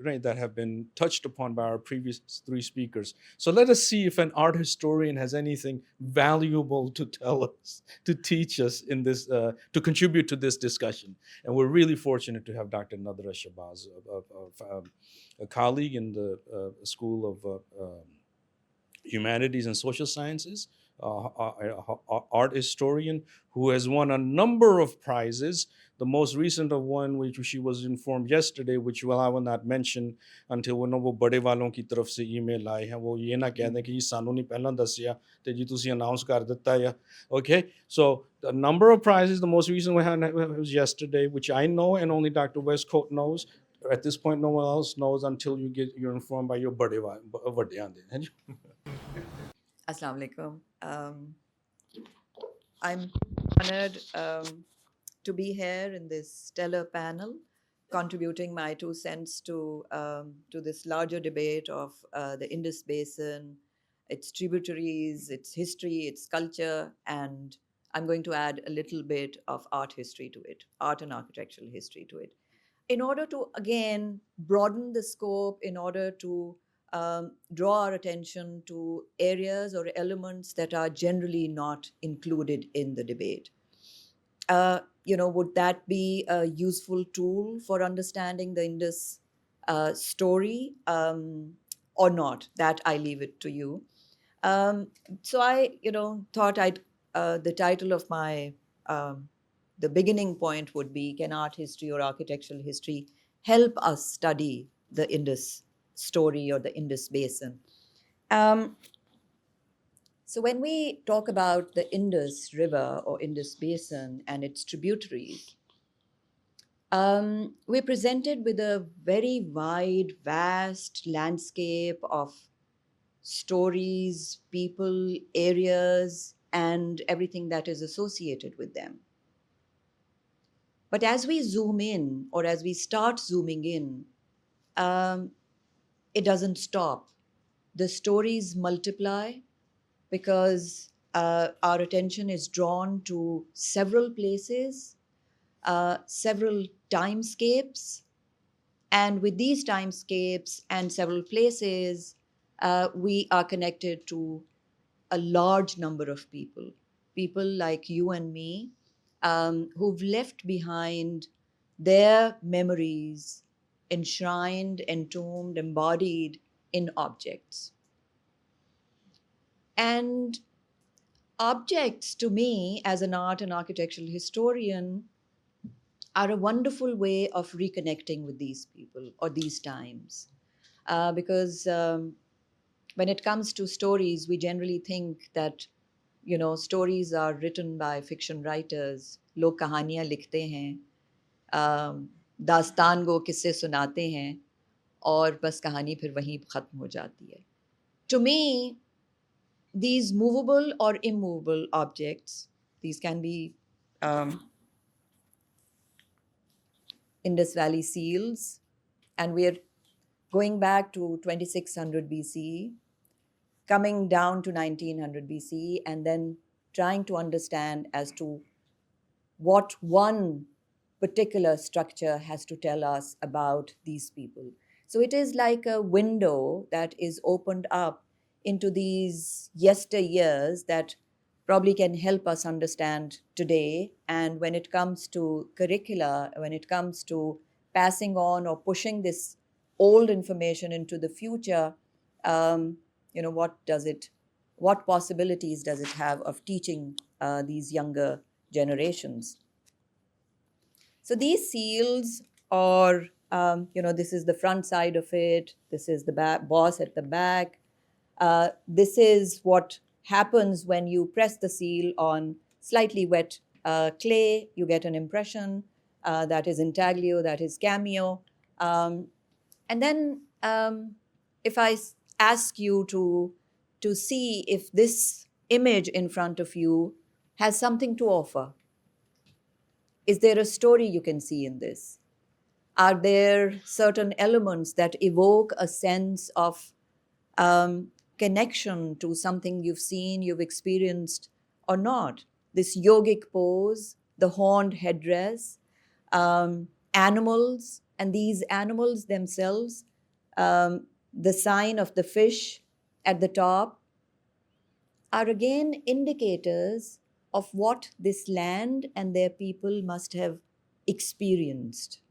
right, that have been touched upon by our previous three speakers. So let us see if an art historian has anything valuable to tell us, to teach us in this, to contribute to this discussion. And we're really fortunate to have Dr. Nadra Shabazz, a colleague in the School of Humanities and Social Sciences, art historian who has won a number of prizes. The most recent of one, which she was informed yesterday, which I will not mention until वो बड़े वालों की तरफ से email आए हैं, वो ये ना कह दें कि सानू नहीं पहला दसिया ते जी तुसी announce कर देता या. Okay, so the number of prizes, the most recent one was yesterday, which I know and only Dr. Westcoat knows. At this point, no one else knows until you're informed by your बड़े वाले. Assalamu alaikum. I'm honored to be here in this stellar panel, contributing my 2 cents to this larger debate of the Indus Basin, its tributaries, its history, its culture, and I'm going to add a little bit of art history to it, art and architectural history to it, in order to, again, broaden the scope, in order to draw our attention to areas or elements that are generally not included in the debate. Would that be a useful tool for understanding the Indus story or not? That I leave it to you. So I, thought the title of my, the beginning point would be, can art history or architectural history help us study the Indus story or the Indus Basin? So when we talk about the Indus River or Indus Basin and its tributaries, we're presented with a very wide, vast landscape of stories, people, areas, and everything that is associated with them. But as we zoom in, or as we start zooming in, um, it doesn't stop. The stories multiply because our attention is drawn to several places, several timescapes. And with these timescapes and several places, we are connected to a large number of people, people like you and me, who've left behind their memories enshrined, entombed, embodied in objects. And objects, to me, as an art and architectural historian, are a wonderful way of reconnecting with these people or these times. Because when it comes to stories, we generally think that, you know, stories are written by fiction writers. लोग कहानियाँ लिखते हैं, दास्तान गो किस्से सुनाते हैं, और बस कहानी फिर वहीं ख़त्म हो जाती है. To me, these movable or immovable objects, these can be Indus Valley seals, and we're going back to 2600 BCE, coming down to 1900 BCE, and then trying to understand as to what one particular structure has to tell us about these people. So it is like a window that is opened up into these yesteryears that probably can help us understand today. And when it comes to curricula, when it comes to passing on or pushing this old information into the future, you know, what possibilities does it have of teaching these younger generations? So these seals are, you know, this is the front side of it. This is the boss at the back. This is what happens when you press the seal on slightly wet clay. You get an impression that is intaglio, that is cameo. And then if I ask you to see if this image in front of you has something to offer, is there a story you can see in this? Are there certain elements that evoke a sense of connection to something you've seen, you've experienced, or not? This yogic pose, the horned headdress, animals, and these animals themselves, the sign of the fish at the top, are again indicators of what this land and their people must have experienced.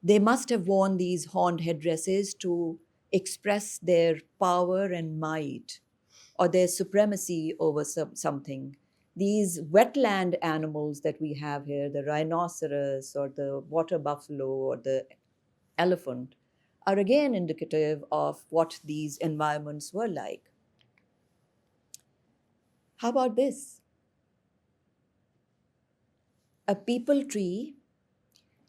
They must have worn these horned headdresses to express their power and might, or their supremacy over something. These wetland animals that we have here, the rhinoceros or the water buffalo or the elephant, are again indicative of what these environments were like. How about this? A peepal tree,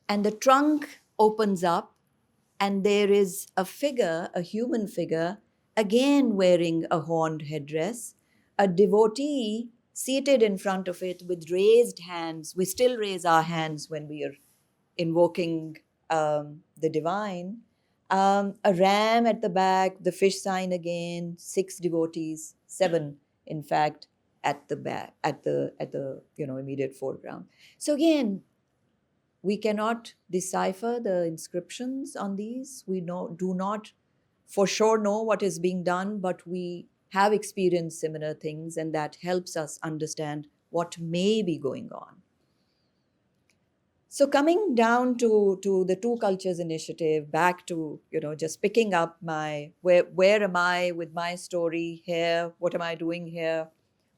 and the trunk opens up, and there is a figure, a human figure, again wearing a horned headdress, a devotee seated in front of it with raised hands. We still raise our hands when we are invoking the divine. A ram at the back, the fish sign again, 6 devotees, 7 in fact, at the back, at the immediate foreground. So again, we cannot decipher the inscriptions on these. We do not for sure know what is being done, but we have experienced similar things, and that helps us understand what may be going on. So coming down to the Two Cultures Initiative, back to, just picking up where am I with my story here? What am I doing here?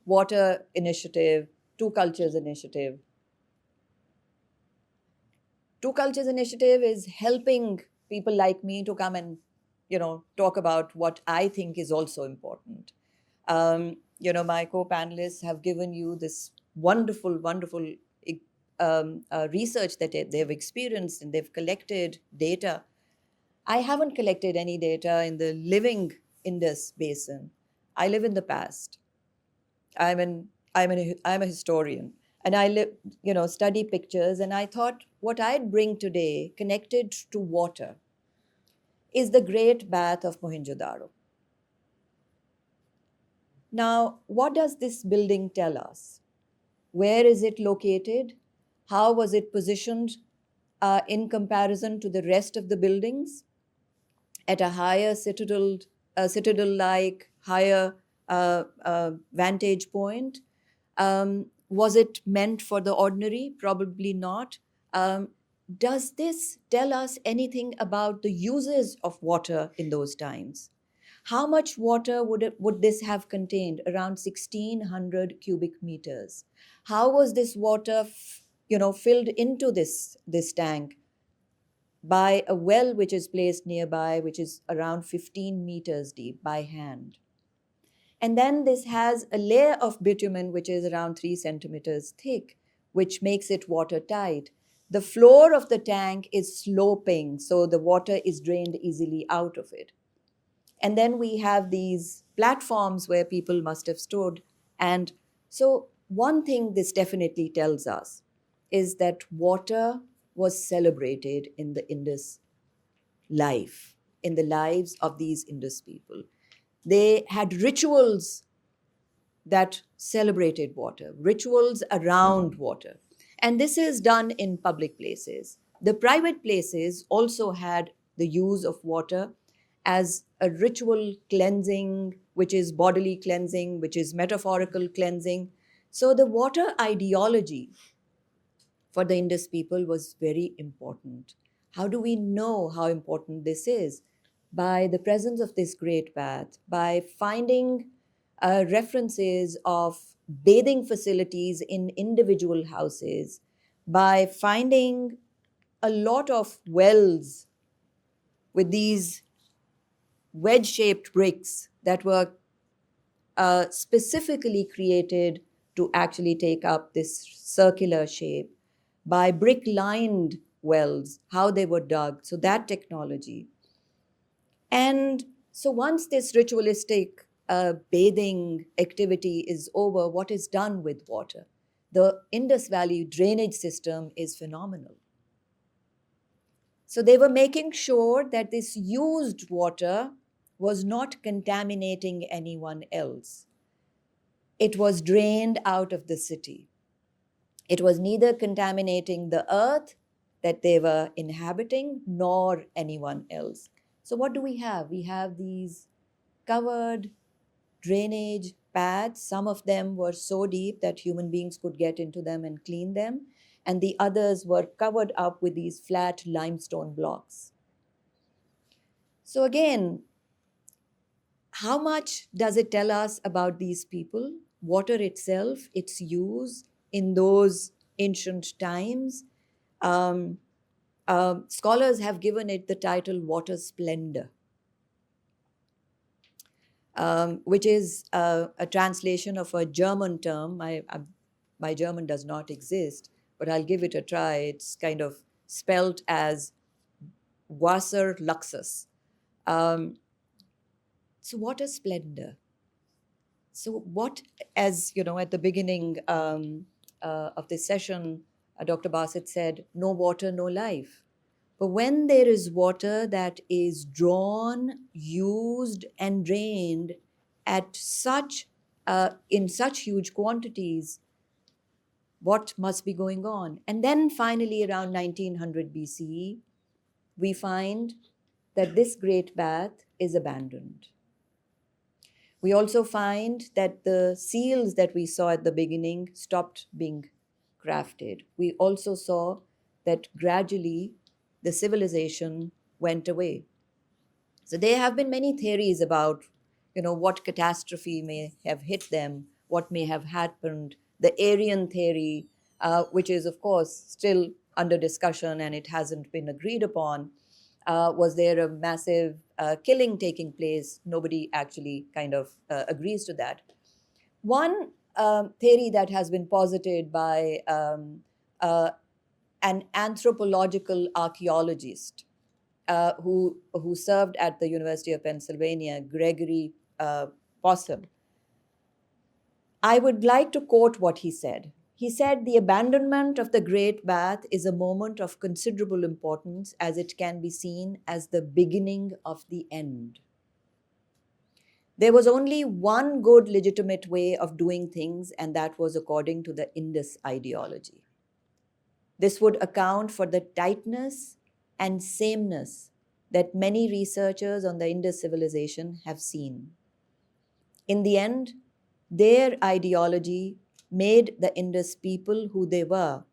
Water Initiative, Two Cultures Initiative. Two Cultures Initiative is helping people like me to come and, talk about what I think is also important. My co-panelists have given you this wonderful, wonderful research that they've experienced, and they've collected data. I haven't collected any data in the living Indus Basin. I live in the past. I'm a historian, and I live, study pictures. And I thought what I'd bring today, connected to water, is the Great Bath of Mohenjo-daro. Now, what does this building tell us? Where is it located? How was it positioned in comparison to the rest of the buildings? At a higher citadel-like, higher vantage point? Was it meant for the ordinary? Probably not. Does this tell us anything about the uses of water in those times? How much water would this have contained? Around 1,600 cubic meters. How was this water, filled into this tank? By a well which is placed nearby, which is around 15 meters deep by hand. And then this has a layer of bitumen which is around 3 centimeters thick, which makes it watertight. The floor of the tank is sloping, so the water is drained easily out of it. And then we have these platforms where people must have stood. And so one thing this definitely tells us is that water was celebrated in the Indus life, in the lives of these Indus people. They had rituals that celebrated water, rituals around water. And this is done in public places. The private places also had the use of water as a ritual cleansing, which is bodily cleansing, which is metaphorical cleansing. So the water ideology for the Indus people was very important. How do we know how important this is? By the presence of this great bath, by finding references of bathing facilities in individual houses, by finding a lot of wells with these wedge-shaped bricks that were specifically created to actually take up this circular shape, by brick-lined wells, how they were dug, so that technology. And so once this ritualistic bathing activity is over, what is done with water? The Indus Valley drainage system is phenomenal. So they were making sure that this used water was not contaminating anyone else. It was drained out of the city. It was neither contaminating the earth that they were inhabiting nor anyone else. So what do we have? We have these covered drainage paths. Some of them were so deep that human beings could get into them and clean them. And the others were covered up with these flat limestone blocks. So again, how much does it tell us about these people? Water itself, its use in those ancient times. Scholars have given it the title water splendor, which is a translation of a German term. My German does not exist, but I'll give it a try. It's kind of spelt as Wasser Luxus. So water splendor. So what, as you know, at the beginning of this session, Dr. Bassett said, no water, no life. But when there is water that is drawn, used, and drained at in such huge quantities, what must be going on? And then finally, around 1900 BCE, we find that this great bath is abandoned. We also find that the seals that we saw at the beginning stopped being crafted. We also saw that gradually the civilization went away. So there have been many theories about, what catastrophe may have hit them, what may have happened. The Aryan theory, which is of course still under discussion and it hasn't been agreed upon. Was there a massive killing taking place? Nobody actually kind of agrees to that. One theory that has been posited by an anthropological archaeologist who served at the University of Pennsylvania, Gregory possible. I would like to quote what he said. He said, "The abandonment of the Great Bath is a moment of considerable importance as it can be seen as the beginning of the end. There was only one good legitimate way of doing things, and that was according to the Indus ideology. This would account for the tightness and sameness that many researchers on the Indus civilization have seen. In the end, their ideology made the Indus people who they were,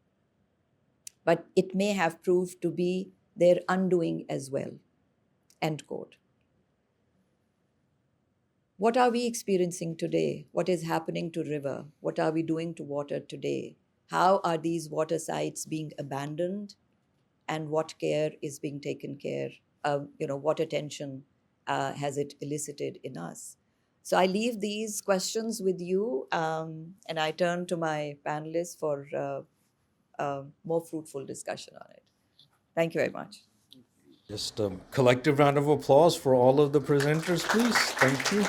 but it may have proved to be their undoing as well." End quote. What are we experiencing today? What is happening to river? What are we doing to water today? How are these water sites being abandoned? And what care is being taken care of? What attention has it elicited in us? So I leave these questions with you, and I turn to my panelists for more fruitful discussion on it. Thank you very much. Just a collective round of applause for all of the presenters, please. Thank you.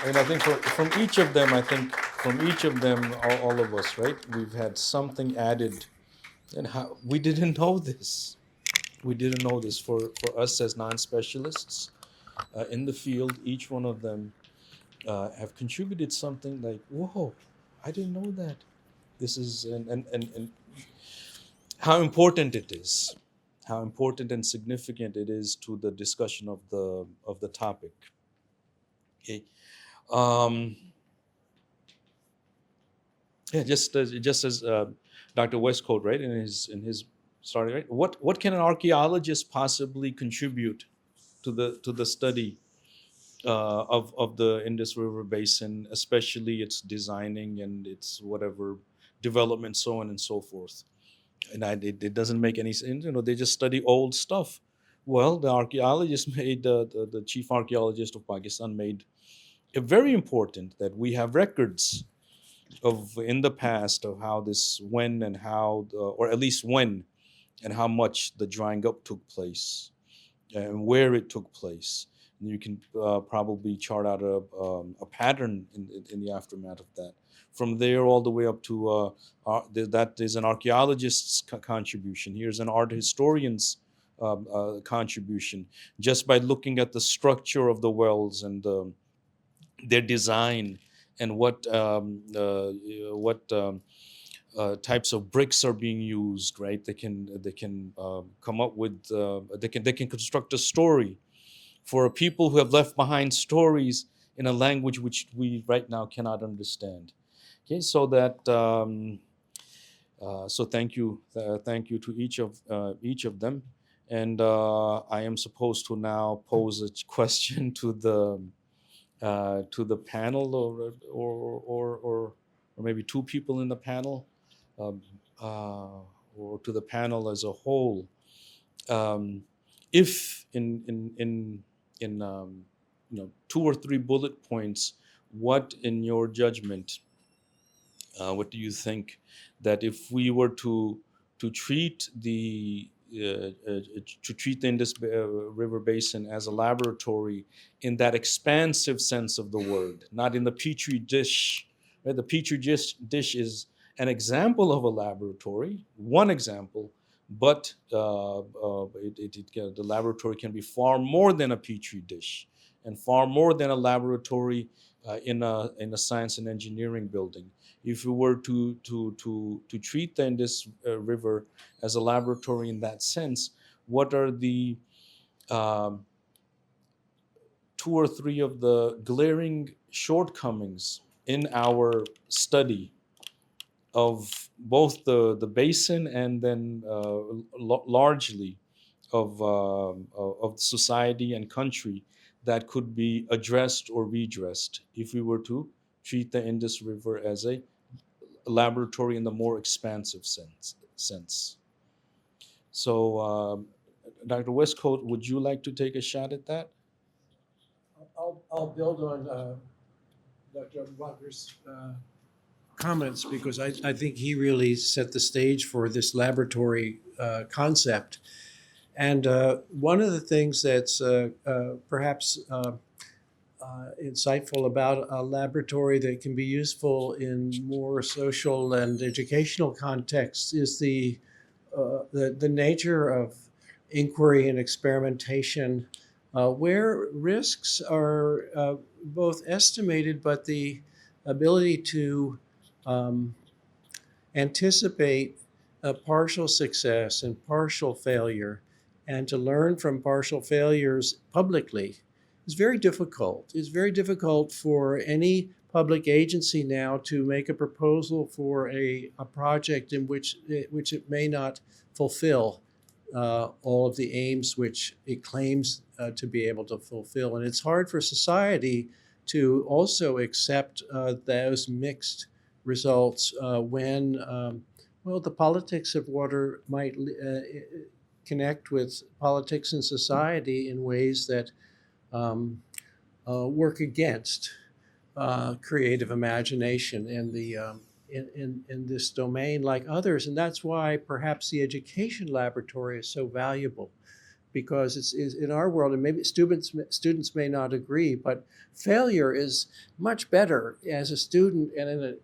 And I think from each of them, all of us, right? We've had something added, and how we didn't know this. We didn't know this. For us as non-specialists in the field, each one of them have contributed something like, whoa, I didn't know that. This is and how important it is, how important and significant it is to the discussion of the topic. Okay. Yeah, just as Dr. Wescoat, right, in his starting, right, what can an archaeologist possibly contribute to the study of the Indus River Basin, especially its designing and its whatever development, so on and so forth. And it doesn't make any sense. They just study old stuff. Well, the archaeologist made the chief archaeologist of Pakistan made it very important that we have records of in the past of how this, when and how, or at least when and how much the drying up took place and where it took place. And you can probably chart out a pattern in the aftermath of that. From there all the way up to that is an archaeologist's contribution. Here's an art historian's contribution. Just by looking at the structure of the wells and their design and what types of bricks are being used, right? They can come up with they can construct a story for a people who have left behind stories in a language which we right now cannot understand. Okay, so that so thank you to each of them, and I am supposed to now pose a question to the panel, or maybe two people in the panel, or to the panel as a whole. If in 2 or 3 bullet points, what in your judgment, what do you think that if we were to treat the Indus River Basin as a laboratory in that expansive sense of the word, not in the petri dish, right? The petri dish is an example of a laboratory, one example, but the laboratory can be far more than a petri dish and far more than a laboratory in a science and engineering building. If we were to treat the Indus River as a laboratory in that sense, what are the 2 or 3 of the glaring shortcomings in our study of both the basin and then largely of society and country that could be addressed or redressed if we were to treat the Indus River as a laboratory in the more expansive sense. So, Dr. Wescoat, would you like to take a shot at that? I'll build on Dr. Walker's comments, because I think he really set the stage for this laboratory concept. And one of the things that's perhaps insightful about a laboratory that can be useful in more social and educational contexts is the nature of inquiry and experimentation, where risks are both estimated, but the ability to um, anticipate a partial success and partial failure and to learn from partial failures publicly is very difficult. It's very difficult for any public agency now to make a proposal for a project in which it may not fulfill all of the aims which it claims to be able to fulfill. And it's hard for society to also accept those mixed results when, well, the politics of water might connect with politics and society in ways that work against creative imagination in the in this domain like others. And that's why perhaps the education laboratory is so valuable, because it's in our world, and maybe students may not agree, but failure is much better as a student and in an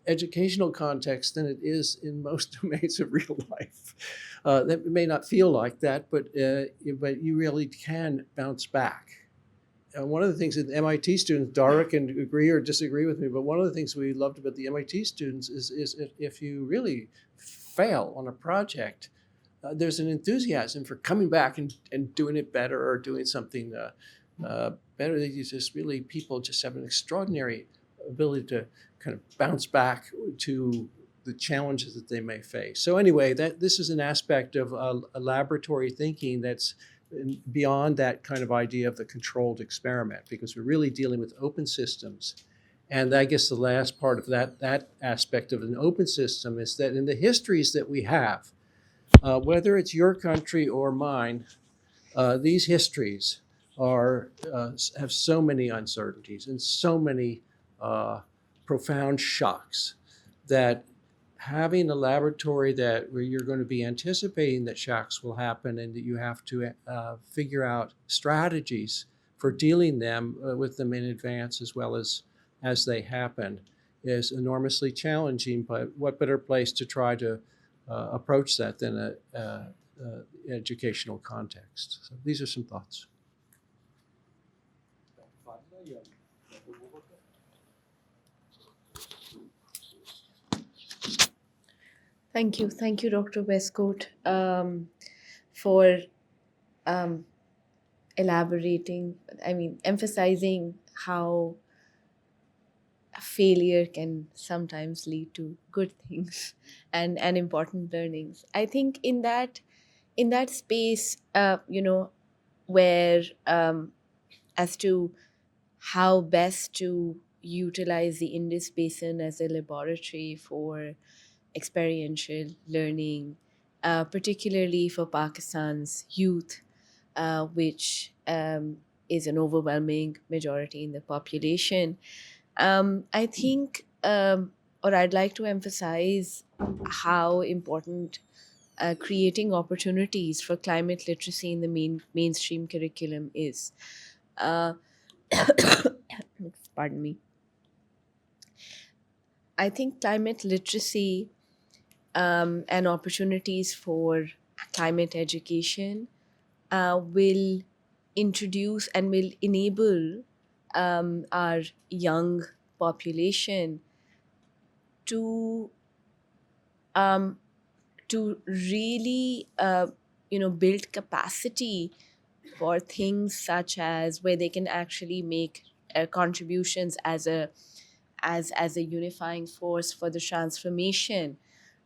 educational context than it is in most domains of real life. That may not feel like that, but you really can bounce back. One of the things that MIT students, Dara can agree or disagree with me, but one of the things we loved about the MIT students is if you really fail on a project, there's an enthusiasm for coming back and doing it better or doing something better. People just have an extraordinary ability to kind of bounce back to the challenges that they may face. So anyway, this is an aspect of a laboratory thinking that's beyond that kind of idea of the controlled experiment, because we're really dealing with open systems. And I guess the last part of that aspect of an open system is that in the histories that we have, whether it's your country or mine, these histories have so many uncertainties and so many profound shocks that having a laboratory where you're going to be anticipating that shocks will happen and that you have to figure out strategies for dealing with them in advance as well as they happen is enormously challenging. But what better place to try to approach that than an educational context? So these are some thoughts. Thank you, Dr. Wescoat, for emphasizing how failure can sometimes lead to good things and important learnings. I think in that space, where as to how best to utilize the Indus Basin as a laboratory for experiential learning, particularly for Pakistan's youth, which is an overwhelming majority in the population. I think, or I'd like to emphasize how important creating opportunities for climate literacy in the mainstream curriculum is. Pardon me. I think climate literacy and opportunities for climate education will introduce and will enable our young population to really build capacity for things such as where they can actually make contributions as a unifying force for the transformation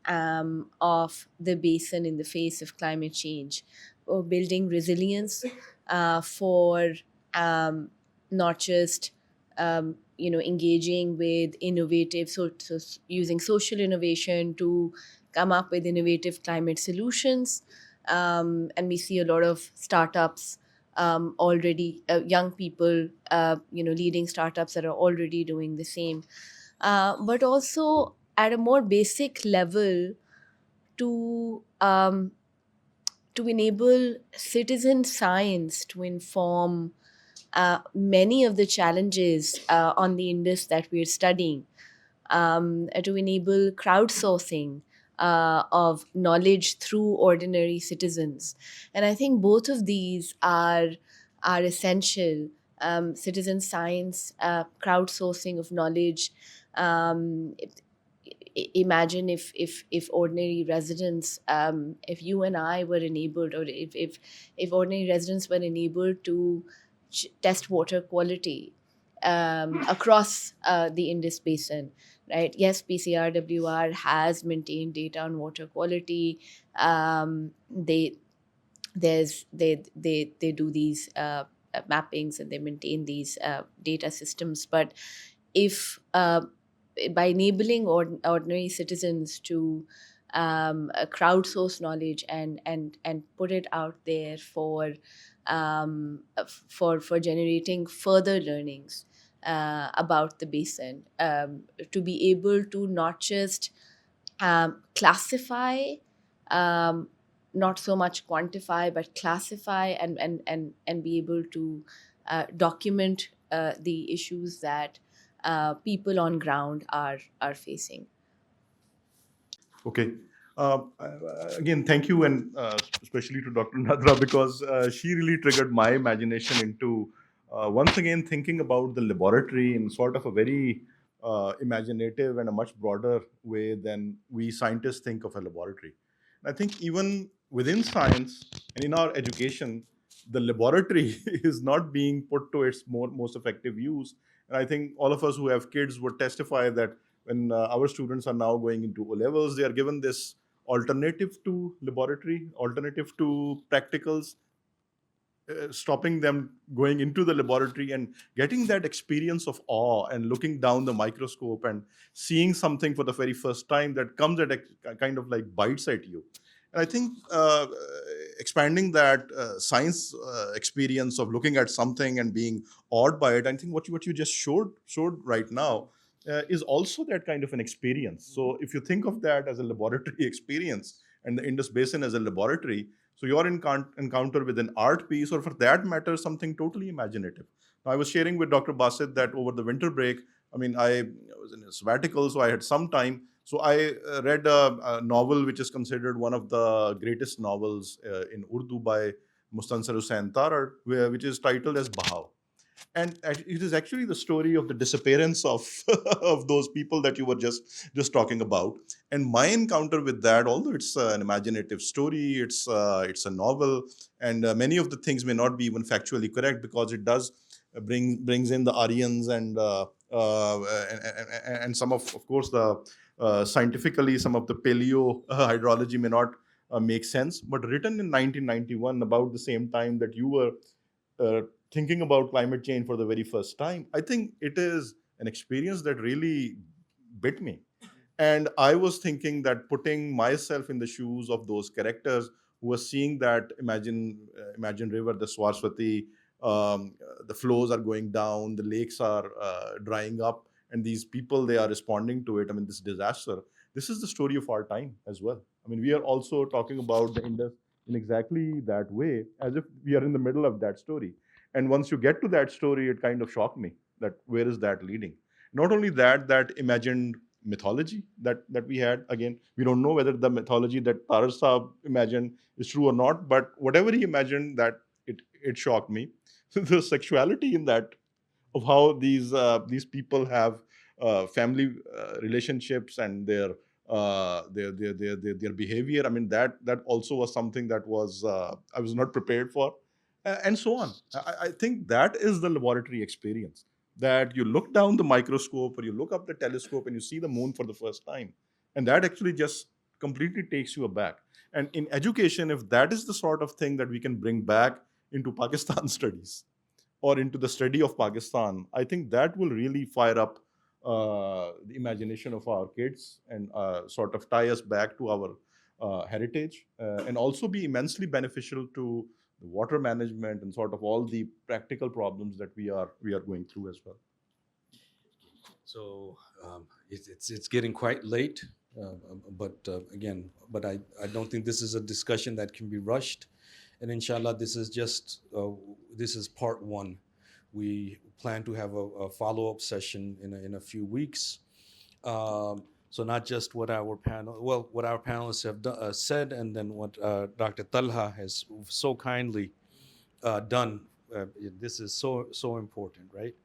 of the basin in the face of climate change, or building resilience for not just engaging with innovative, using social innovation to come up with innovative climate solutions. And we see a lot of startups already, young people, leading startups that are already doing the same. But also at a more basic level to enable citizen science to inform many of the challenges on the Indus that we're studying, to enable crowdsourcing of knowledge through ordinary citizens. And I think both of these are essential. Citizen science, crowdsourcing of knowledge. Um, Imagine if ordinary residents, if you and I were enabled, or if ordinary residents were enabled to test water quality across the Indus Basin, right? Yes, PCRWR has maintained data on water quality. They do these mappings, and they maintain these data systems. But if by enabling ordinary citizens to crowdsource knowledge and put it out there for generating further learnings about the basin, to be able to not just classify, not so much quantify, but classify and be able to document the issues that people on ground are facing. Okay. Again, thank you, and especially to Dr. Nadra, because she really triggered my imagination into once again thinking about the laboratory in sort of a very imaginative and a much broader way than we scientists think of a laboratory. I think even within science and in our education, the laboratory is not being put to its most effective use. And I think all of us who have kids would testify that when our students are now going into O levels, they are given this alternative to laboratory, alternative to practicals, stopping them going into the laboratory and getting that experience of awe and looking down the microscope and seeing something for the very first time that comes at a kind of like bites at you. And I think expanding that science experience of looking at something and being awed by it, I think what you just showed right now is also that kind of an experience. So if you think of that as a laboratory experience and the Indus Basin as a laboratory, so your encounter with an art piece, or for that matter, something totally imaginative. Now, I was sharing with Dr. Basit that over the winter break, I mean, I was in a sabbatical, so I had some time. So I read a novel which is considered one of the greatest novels in Urdu by Mustansar Hussain Tarar, which is titled as Bahaw. And it is actually the story of the disappearance of of those people that you were just talking about. And my encounter with that, although it's an imaginative story, it's a novel, and many of the things may not be even factually correct, because it does brings in the Aryans and some of course the scientifically some of the paleo hydrology may not make sense, but written in 1991, about the same time that you were thinking about climate change for the very first time. I think it is an experience that really bit me. And I was thinking that, putting myself in the shoes of those characters who were seeing that, imagine river, the Swarswati, the flows are going down, the lakes are drying up, and these people, they are responding to it. I mean, this disaster. This is the story of our time as well. I mean, we are also talking about the Indus in exactly that way, as if we are in the middle of that story. And once you get to that story, it kind of shocked me that where is that leading? Not only that, that imagined mythology that we had. Again, we don't know whether the mythology that Tarar Saab imagined is true or not, but whatever he imagined, that it shocked me. The sexuality in that, of how these people have family relationships and their behavior. I mean, that also was something that was I was not prepared for, and so on. I think that is the laboratory experience, that you look down the microscope or you look up the telescope and you see the moon for the first time, and that actually just completely takes you aback. And in education, if that is the sort of thing that we can bring back into Pakistan studies or into the study of Pakistan, I think that will really fire up the imagination of our kids and sort of tie us back to our heritage, and also be immensely beneficial to the water management and sort of all the practical problems that we are going through as well. So it's getting quite late, but I don't think this is a discussion that can be rushed, and inshallah this is just this is part one. We plan to have a follow-up session in a few weeks. So not just what our panelists have said, and then what Dr. Talha has so kindly done. This is so important, right?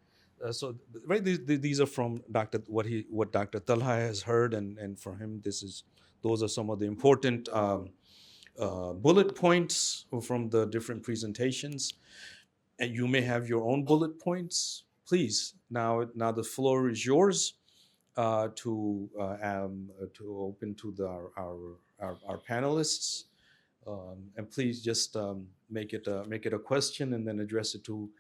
Right, these are from what Dr. Talha has heard, and for him, those are some of the important bullet points from the different presentations. And you may have your own bullet points. Please, now the floor is yours to open to our panelists. And please just make it a question and then address it to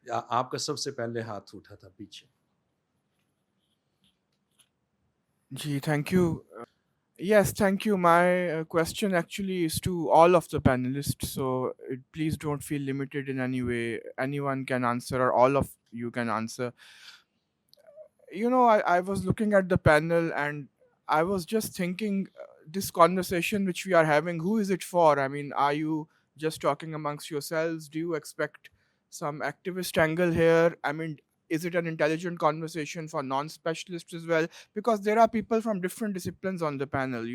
आपका सबसे पहले हाथ उठा था पीछे. Ji, thank you. Yes, thank you. My question actually is to all of the panelists. So please don't feel limited in any way. Anyone can answer, or all of you can answer. I was looking at the panel and I was just thinking, this conversation which we are having, who is it for? I mean, are you just talking amongst yourselves? Do you expect some activist angle here? I mean, is it an intelligent conversation for non-specialists as well? Because there are people from different disciplines on the panel.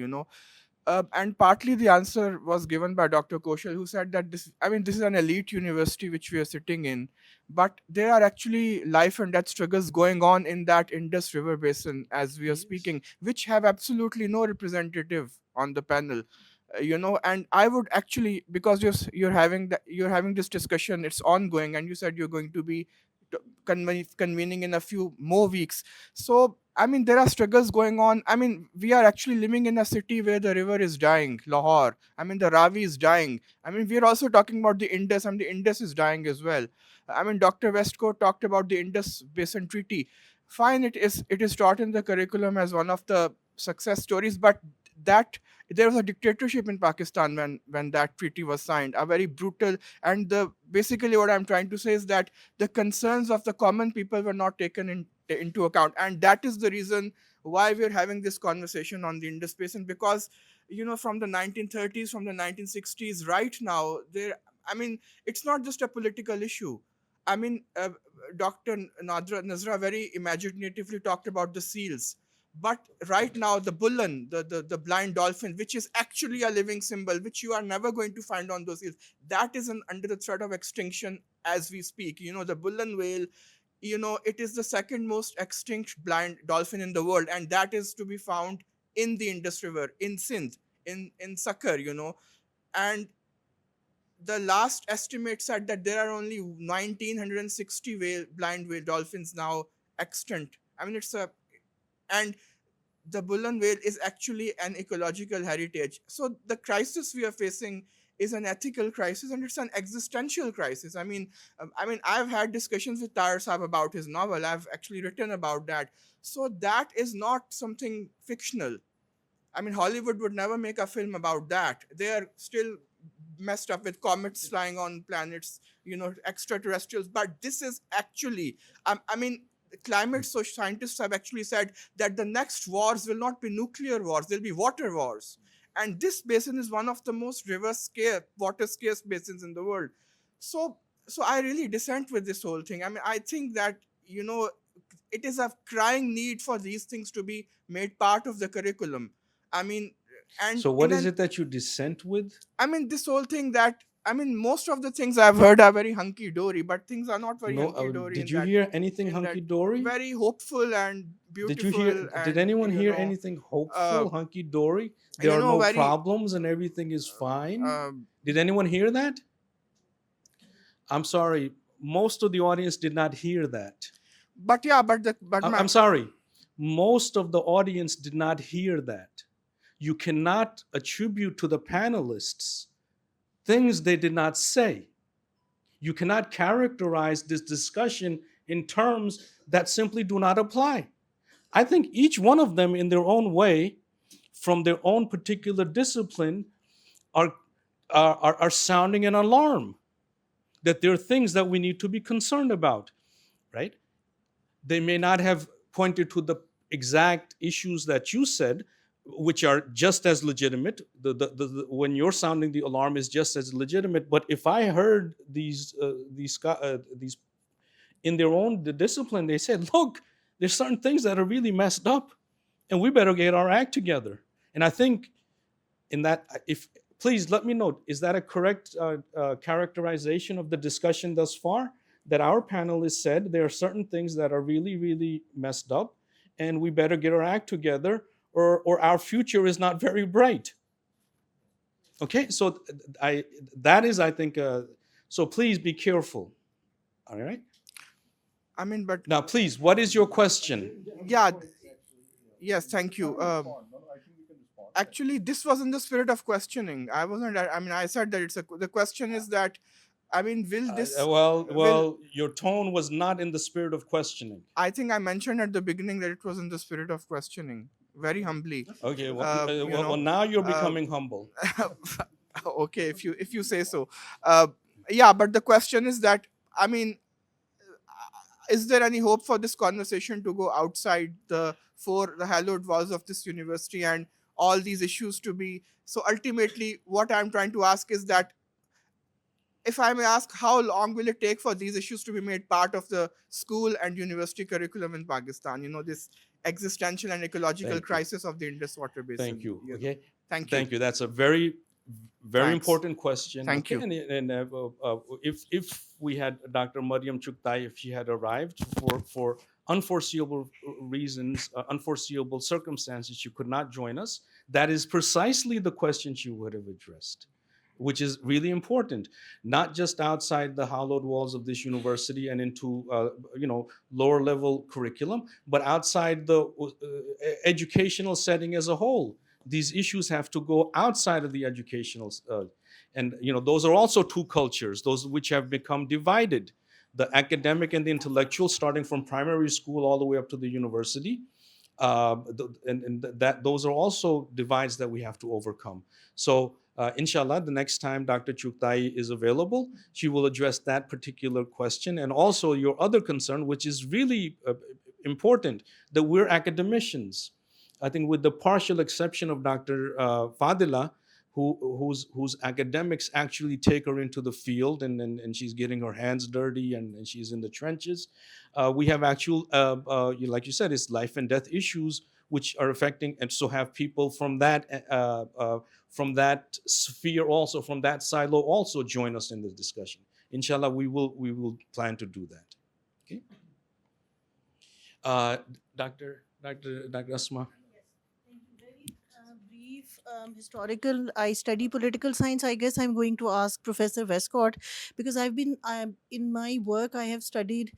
And partly the answer was given by Dr. Koshal, who said that this is an elite university which we are sitting in, but there are actually life and death struggles going on in that Indus River basin as we are speaking, which have absolutely no representative on the panel. And I would actually, because you're having this discussion, it's ongoing, and you said you're going to be convening in a few more weeks. So I mean, there are struggles going on. I mean, we are actually living in a city where the river is dying, Lahore. I mean, the Ravi is dying. I mean, we are also talking about the Indus, and the Indus is dying as well. I mean, Dr. Westcoat talked about the Indus Basin Treaty. Fine, it is taught in the curriculum as one of the success stories, but that there was a dictatorship in Pakistan when that treaty was signed, a very brutal. And basically what I'm trying to say is that the concerns of the common people were not taken into account, and that is the reason why we're having this conversation on the Indus Basin. Because from the 1930s, from the 1960s, right now, I mean, it's not just a political issue. I mean, Dr. Nazra very imaginatively talked about the seals, but right now the bullen, the blind dolphin, which is actually a living symbol, which you are never going to find on those seals, that is under the threat of extinction as we speak. The bullen whale, it is the second most extinct blind dolphin in the world, and that is to be found in the Indus River, in Sindh, in Sakhar. And the last estimate said that there are only 1960 blind whale dolphins now extant. I mean, and the bullen whale is actually an ecological heritage. So the crisis we are facing is an ethical crisis, and it's an existential crisis. I mean, I've had discussions with Tahir Saab about his novel. I've actually written about that. So that is not something fictional. I mean, Hollywood would never make a film about that. They are still messed up with comets flying on planets, extraterrestrials. But this is actually, I mean, climate scientists have actually said that the next wars will not be nuclear wars, they'll be water wars. And this basin is one of the most water scarce basins in the world. So I really dissent with this whole thing. I mean, I think that, it is a crying need for these things to be made part of the curriculum. I mean, and So what is it that you dissent with? I mean, this whole thing that, I mean, most of the things I've heard are very hunky-dory, but things are not very hunky-dory. Did you hear anything hunky-dory? Very hopeful and beautiful. Did anyone hear anything hopeful, hunky-dory? There are no problems and everything is fine? Did anyone hear that? I'm sorry, most of the audience did not hear that. But yeah, I'm sorry, most of the audience did not hear that. You cannot attribute to the panelists things they did not say. You cannot characterize this discussion in terms that simply do not apply. I think each one of them, in their own way, from their own particular discipline, are sounding an alarm that there are things that we need to be concerned about, right? They may not have pointed to the exact issues that you said, which are just as legitimate. When you're sounding the alarm is just as legitimate. But if I heard these in their own discipline, they said, look, there's certain things that are really messed up, and we better get our act together. And I think in that, if please let me know, is that a correct characterization of the discussion thus far? That our panelists said there are certain things that are really, really messed up, and we better get our act together, or our future is not very bright. Okay, so I think, so please be careful. All right. I mean, but Now, please, what is your question? yeah, yes, thank you. Actually, this was in the spirit of questioning. I wasn't. I mean, I said that the question is that, I mean, will this? Well, your tone was not in the spirit of questioning. I think I mentioned at the beginning that it was in the spirit of questioning, very humbly. Okay, well, now you're becoming humble. Okay, if you say so. Yeah, but the question is that, I mean, is there any hope for this conversation to go outside the hallowed walls of this university and all these issues to be? So ultimately, what I'm trying to ask is that, if I may ask, how long will it take for these issues to be made part of the school and university curriculum in Pakistan? You know, this existential and ecological crisis of the Indus water basin. Thank you. Okay. Thank you. Thank you. That's a very Thanks. important question. Thank you. And if we had Dr. Mariam Chuktai, if she had arrived for unforeseeable reasons, unforeseeable circumstances, she could not join us. That is precisely the question she would have addressed, which is really important, not just outside the hallowed walls of this university and into lower level curriculum, but outside the educational setting as a whole. These issues have to go outside of the educational, and those are also two cultures, those which have become divided: the academic and the intellectual, starting from primary school all the way up to the university. Those are also divides that we have to overcome. So inshallah, the next time Dr. Chuktai is available, she will address that particular question, and also your other concern, which is really important, that we're academicians. I think with the partial exception of Dr. Fadila, whose academics actually take her into the field, and she's getting her hands dirty, and she's in the trenches. We have actual, like you said, it's life and death issues which are affecting, and so have people from that sphere also, from that silo also join us in this discussion. Inshallah, we will plan to do that. Okay. Dr. Asma. Historical. I study political science. I guess I'm going to ask Professor Wescott, because in my work I have studied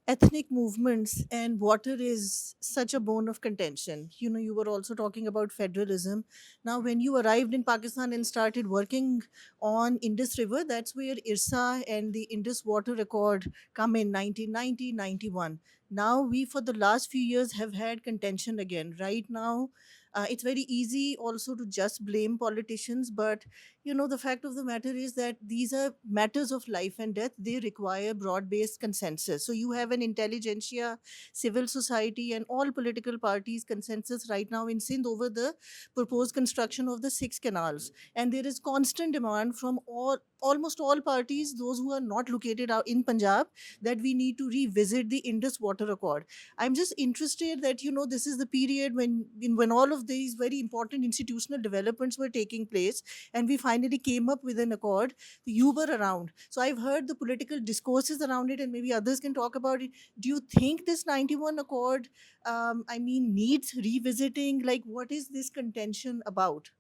ethnic movements, and water is such a bone of contention. You were also talking about federalism. Now, when you arrived in Pakistan and started working on Indus River, that's where IRSA and the Indus Water Accord come in 1990, 91. Now, we for the last few years have had contention again. Right now, it's very easy also to just blame politicians, but the fact of the matter is that these are matters of life and death. They require broad-based consensus. So you have an intelligentsia, civil society, and all political parties consensus right now in Sindh over the proposed construction of the 6 canals. And there is constant demand from almost all parties, those who are not located out in Punjab, that we need to revisit the Indus Water Accord. I'm just interested that, this is the period when all of these very important institutional developments were taking place, and we finally came up with an accord. You were around. So I've heard the political discourses around it, and maybe others can talk about it. Do you think this 91 accord, needs revisiting? Like, what is this contention about?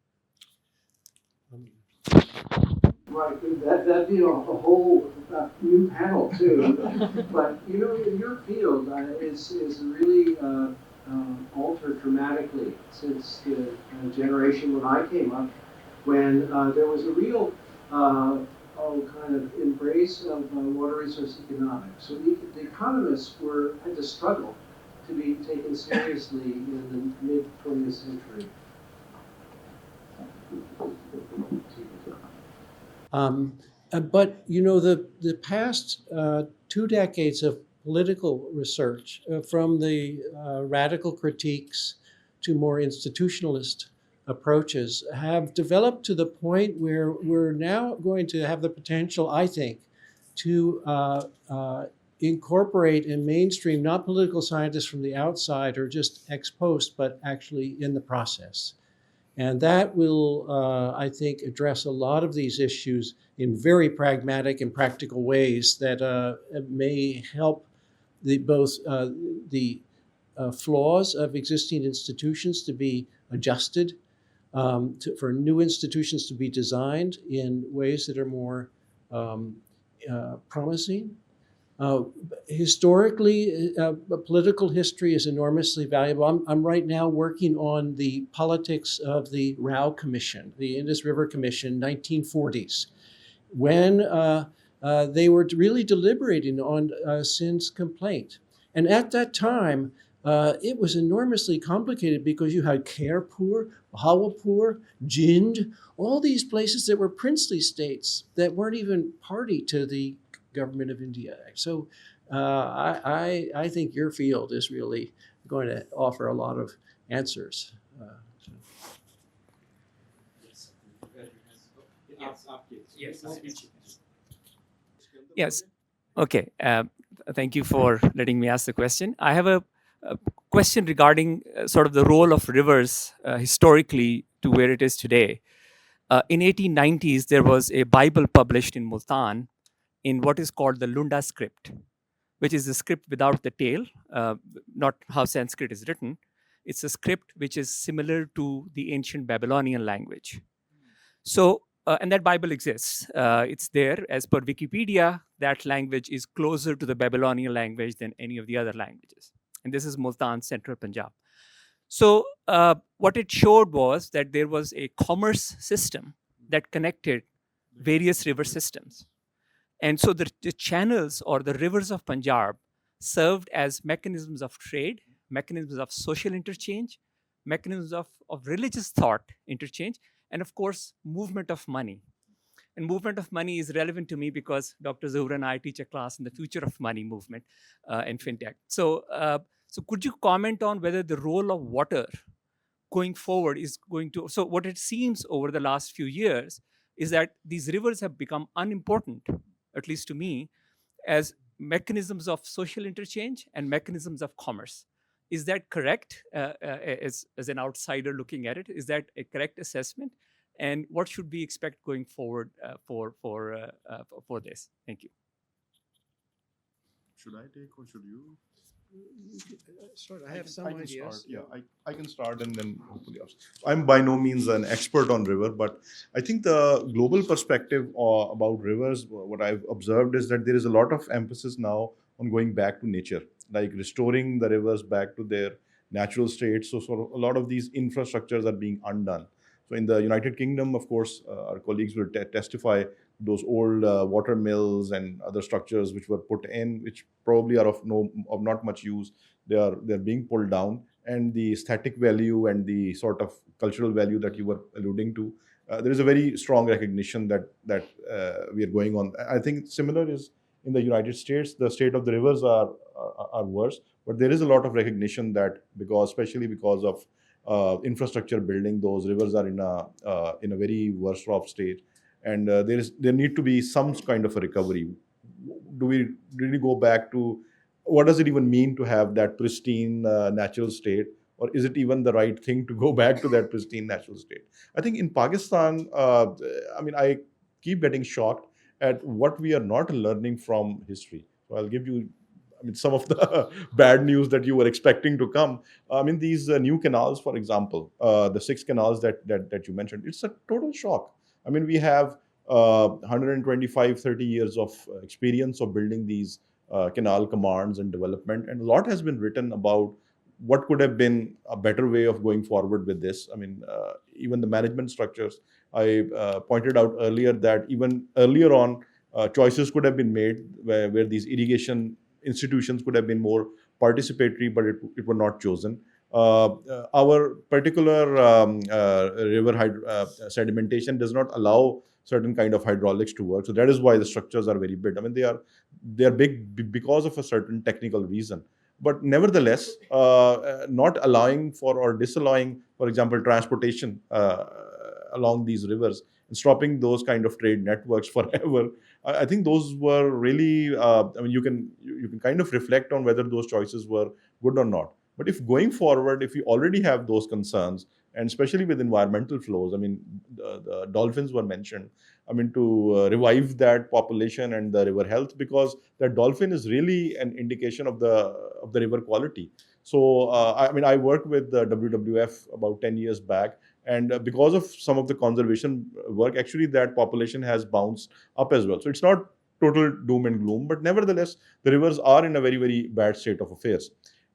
Right, that'd be a whole new panel too. But your field is really altered dramatically since the generation when I came up, when there was a real kind of embrace of water resource economics. So the economists had to struggle to be taken seriously in the mid 20th century. But the past 2 decades of political research, from the radical critiques to more institutionalist approaches, have developed to the point where we're now going to have the potential, I think, to incorporate and mainstream not political scientists from the outside or just ex post, but actually in the process. And that will, I think, address a lot of these issues in very pragmatic and practical ways that may help both the flaws of existing institutions to be adjusted, for new institutions to be designed in ways that are more promising. Historically, political history is enormously valuable. I'm right now working on the politics of the Rao Commission, the Indus River Commission, 1940s, when they were really deliberating on Sindh's complaint. And at that time, it was enormously complicated because you had Khairpur, Bahawalpur, Jind, all these places that were princely states that weren't even party to the Government of India Act. So I think your field is really going to offer a lot of answers. Yes. Okay. Thank you for letting me ask the question. I have a question regarding sort of the role of rivers historically to where it is today. In 1890s, there was a Bible published in Multan in what is called the Lunda script, which is the script without the tail, not how Sanskrit is written. It's a script which is similar to the ancient Babylonian language. So, and that Bible exists. It's there. As per Wikipedia, that language is closer to the Babylonian language than any of the other languages. And this is Multan, central Punjab. So what it showed was that there was a commerce system that connected various river systems. And so the channels or the rivers of Punjab served as mechanisms of trade, mechanisms of social interchange, mechanisms of religious thought interchange, and of course, movement of money. And movement of money is relevant to me because Dr. Zuhra and I teach a class in the future of money movement in fintech. So, so could you comment on whether the role of water going forward is going to, so what it seems over the last few years is that these rivers have become unimportant, at least to me, as mechanisms of social interchange and mechanisms of commerce. Is that correct as an outsider looking at it? Is that a correct assessment? And what should we expect going forward for this? Thank you. Should I take or should you? I have some ideas. Yeah, I can start and then hopefully others. I'm by no means an expert on river, but I think the global perspective about rivers, what I've observed is that there is a lot of emphasis now on going back to nature, like restoring the rivers back to their natural state. So sort of a lot of these infrastructures are being undone. So in the United Kingdom, of course, our colleagues will testify those old water mills and other structures which were put in, which probably are of not much use. They're being pulled down, and the aesthetic value and the sort of cultural value that you were alluding to, there is a very strong recognition that we are going on. I think similar is in the United States. The state of the rivers are worse, but there is a lot of recognition that especially because of infrastructure building, those rivers are in a very worse off state. And there need to be some kind of a recovery. Do we really go back to what does it even mean to have that pristine natural state, or is it even the right thing to go back to that pristine natural state? I think in Pakistan, I keep getting shocked at what we are not learning from history. So I'll give you some of the bad news that you were expecting to come. These new canals, for example, the 6 canals that you mentioned, it's a total shock. We have 125, 30 years of experience of building these canal commands and development, and a lot has been written about what could have been a better way of going forward with this. Even the management structures, I pointed out earlier that even earlier on, choices could have been made where these irrigation institutions could have been more participatory, but it were not chosen. Our particular river sedimentation does not allow certain kind of hydraulics to work. So that is why the structures are very big. They are big because of a certain technical reason. But nevertheless, not allowing for or disallowing, for example, transportation along these rivers and stopping those kind of trade networks forever. I think those were really. I mean, you can kind of reflect on whether those choices were good or not. But if going forward, if we already have those concerns, and especially with environmental flows, I mean, the dolphins were mentioned. I mean, to revive that population and the river health, because the dolphin is really an indication of the river quality. So, I mean, I worked with the WWF about 10 years back, and because of some of the conservation work, actually that population has bounced up as well. So it's not total doom and gloom, but nevertheless, the rivers are in a very, very bad state of affairs.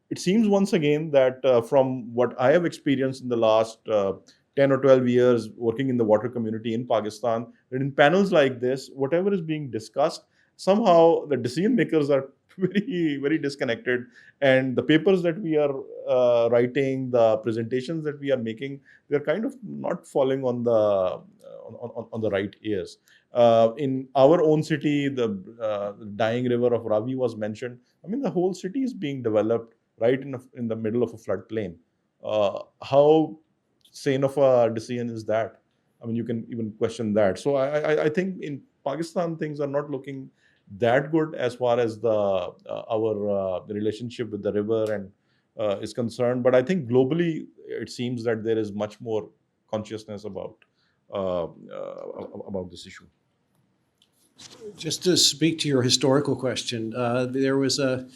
It seems once again that from what I have experienced in the last 10 or 12 years working in the water community in Pakistan, that in panels like this, whatever is being discussed, somehow the decision makers are very, very disconnected. And the papers that we are writing, the presentations that we are making, they're kind of not falling on the right ears. In our own city, the dying river of Ravi was mentioned. I mean, the whole city is being developed right in the middle of a floodplain. How sane of a decision is that? I mean, you can even question that. So I think in Pakistan things are not looking that good as far as our relationship with the river and is concerned. But I think globally it seems that there is much more consciousness about this issue. Just to speak to your historical question, there was a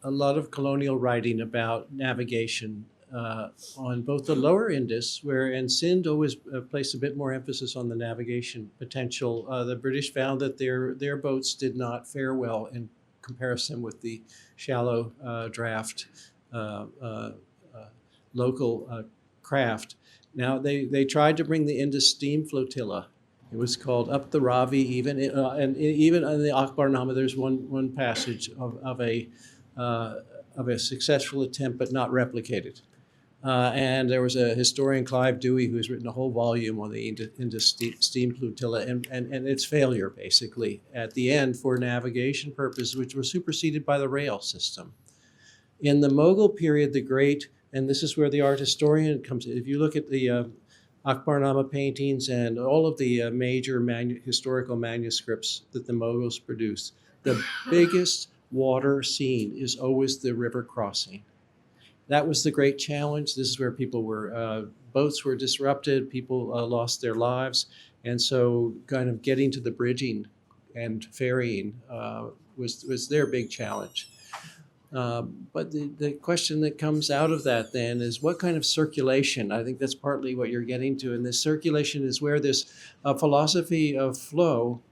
lot of colonial writing about navigation on both the lower Indus, and Sindh always placed a bit more emphasis on the navigation potential. The British found that their boats did not fare well in comparison with the shallow draft local craft. Now, they tried to bring the Indus steam flotilla. It was called Up the Ravi, and even in the Akbarnama, there's one passage of a successful attempt, but not replicated. And there was a historian, Clive Dewey, who has written a whole volume on the Indus steam flotilla and its failure, basically, at the end for navigation purposes, which were superseded by the rail system. In the Mughal period, and this is where the art historian comes in. If you look at the Akbarnama paintings and all of the major historical manuscripts that the Mughals produced, the biggest water scene is always the river crossing. That was the great challenge. This is where boats were disrupted, people lost their lives. And so kind of getting to the bridging and ferrying was their big challenge. But the question that comes out of that then is what kind of circulation? I think that's partly what you're getting to. And this circulation is where this philosophy of flow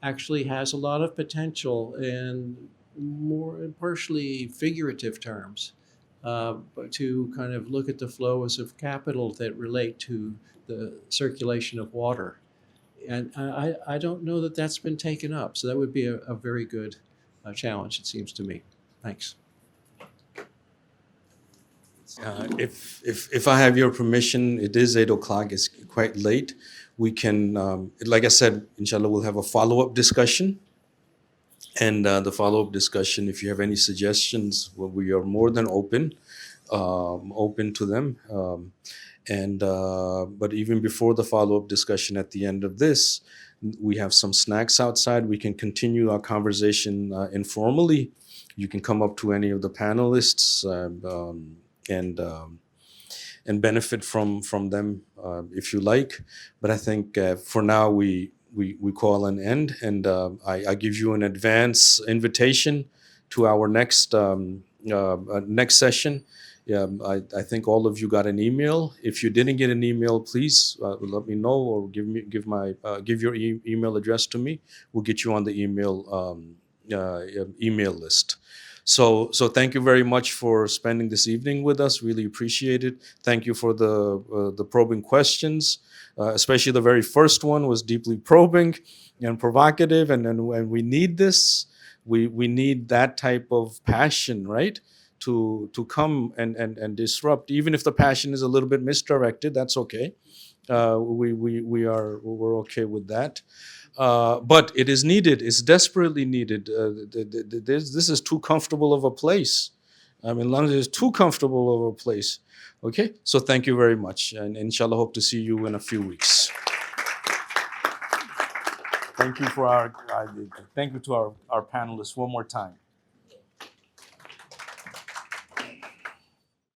actually has a lot of potential in more partially figurative terms, but to kind of look at the flows of capital that relate to the circulation of water. And I don't know that that's been taken up. So that would be a very good challenge, it seems to me. Thanks. If I have your permission, it is 8 o'clock. It's quite late. We can, like I said, inshallah, we'll have a follow-up discussion. And the follow-up discussion, if you have any suggestions, well, we are more than open to them. But even before the follow-up discussion at the end of this, we have some snacks outside. We can continue our conversation informally. You can come up to any of the panelists and benefit from them if you like. But I think for now we call an end, and I give you an advance invitation to our next session. I think all of you got an email. If you didn't get an email, please let me know or give your email address to me. We'll get you on the email list. So thank you very much for spending this evening with us. Really appreciate it. Thank you for the probing questions. Especially the very first one was deeply probing and provocative, and we need this. We need that type of passion, right? To come and disrupt, even if the passion is a little bit misdirected. That's okay. We're okay with that. But it is needed. It's desperately needed. This is too comfortable of a place I mean, London is too comfortable of a place. Okay, so thank you very much, and inshallah, hope to see you in a few weeks. Thank you to our panelists one more time.